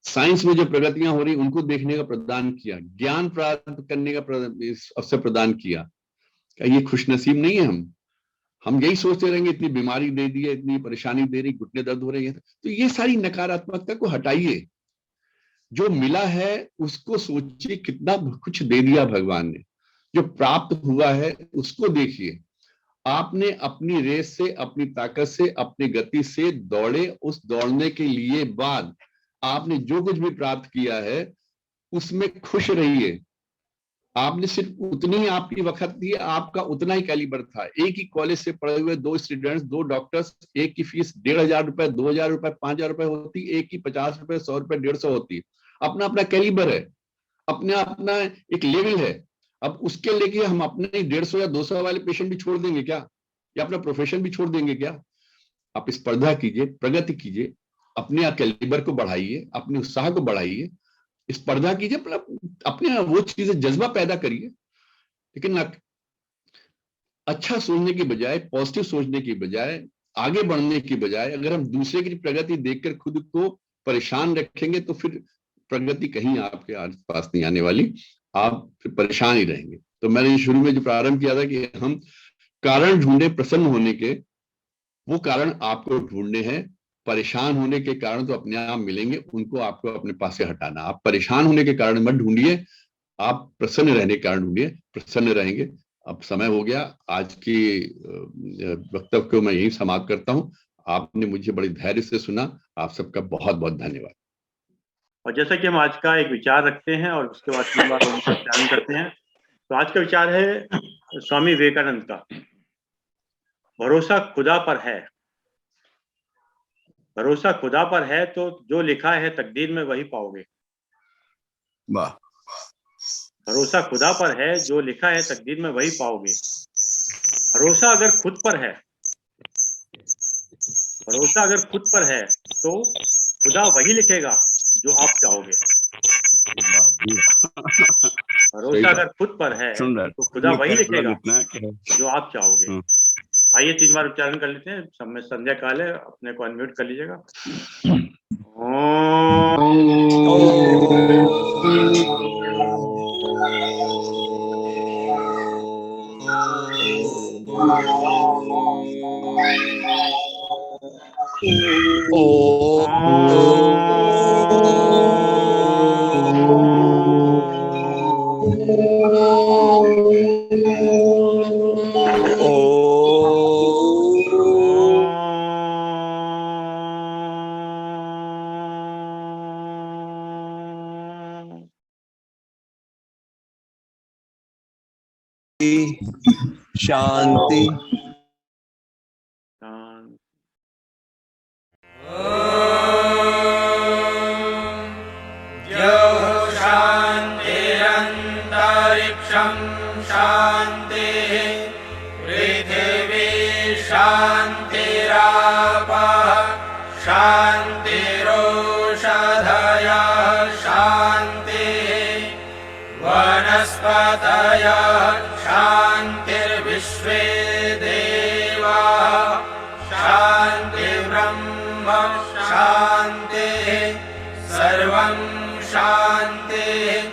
साइंस में जो प्रगतियां हो रही उनको देखने का प्रदान किया, ज्ञान प्राप्त करने का अवसर प्रदान किया। क्या ये खुशनसीब नहीं है हम यही सोचते रहेंगे इतनी बीमारी दे दी है, इतनी परेशानी दे रही, घुटने दर्द हो रही है। तो ये सारी नकारात्मकता को हटाइए, जो मिला है उसको सोचिए, कितना कुछ दे दिया भगवान ने। जो प्राप्त हुआ है उसको देखिए। आपने अपनी रेस से, अपनी ताकत से, अपनी गति से दौड़े, उस दौड़ने के लिए बाद आपने जो कुछ भी प्राप्त किया है उसमें खुश रहिए। आपने सिर्फ उतनी ही आपकी वक्त थी, आपका उतना ही कैलिबर था। एक ही कॉलेज से पढ़े हुए 2 स्टूडेंट्स, 2 डॉक्टर्स, एक की फीस 1,500 रुपए, 2,000 रुपए, 5,000 रुपए होती, एक की 50 रुपए, 100 रुपए, 150 होती। अपना अपना कैलिबर है, अपना अपना एक लेवल है। अब उसके लेके हम अपने 150 या 200 वाले पेशेंट भी छोड़ देंगे क्या, या अपना प्रोफेशन भी छोड़ देंगे क्या? आप स्पर्धा कीजिए, प्रगति कीजिए, अपने कैलिबर को बढ़ाइए, अपने उत्साह को बढ़ाइए, स्पर्धा कीजिए, मतलब अपने वो चीजें, जज्बा पैदा करिए। लेकिन अच्छा सोचने की बजाय, पॉजिटिव सोचने की बजाय, आगे बढ़ने की बजाय, अगर हम दूसरे की प्रगति देखकर खुद को परेशान रखेंगे तो फिर प्रगति कहीं आपके आसपास नहीं आने वाली, आप फिर परेशान ही रहेंगे। तो मैंने शुरू में जो प्रारंभ किया था कि हम कारण ढूंढे प्रसन्न होने के, वो कारण आपको ढूंढने हैं। परेशान होने के कारण तो अपने आप मिलेंगे, उनको आपको अपने पास से हटाना। आप परेशान होने के कारण मत ढूंढिए, आप प्रसन्न रहने के कारण ढूंढिए, प्रसन्न रहेंगे। अब समय हो गया, आज की वक्तव्य को मैं यही समाप्त करता हूं। आपने मुझे बड़ी धैर्य से सुना, आप सबका बहुत बहुत धन्यवाद। और जैसा कि हम आज का एक विचार रखते हैं और उसके बाद 3 बार उनका चयन करते हैं, तो आज का विचार है स्वामी विवेकानंद का, भरोसा खुदा पर है। भरोसा खुदा पर है तो जो लिखा है तकदीर में वही पाओगे। वाह। भरोसा खुदा पर है, जो लिखा है तकदीर में वही पाओगे। भरोसा अगर खुद पर है, भरोसा अगर खुद पर है तो खुदा वही लिखेगा जो आप चाहोगे। भरोसा अगर खुद पर है तो खुदा वही लिखेगा जो आप चाहोगे। आइए 3 बार उच्चारण कर लेते हैं। समय संध्या काल है, अपने को अनम्यूट कर लीजिएगा। शांति। शान्तिरन्तरिक्षं शान्तिः पृथिवी शान्तिरापः शान्तिरोषधयः शान्तिः वनस्पतयः शान्तिर्विश्वे देवाः शान्तिर्ब्रह्म शान्तिः सर्वं शान्तिः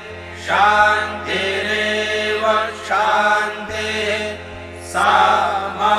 शान्तिरेव शान्तिः सा मा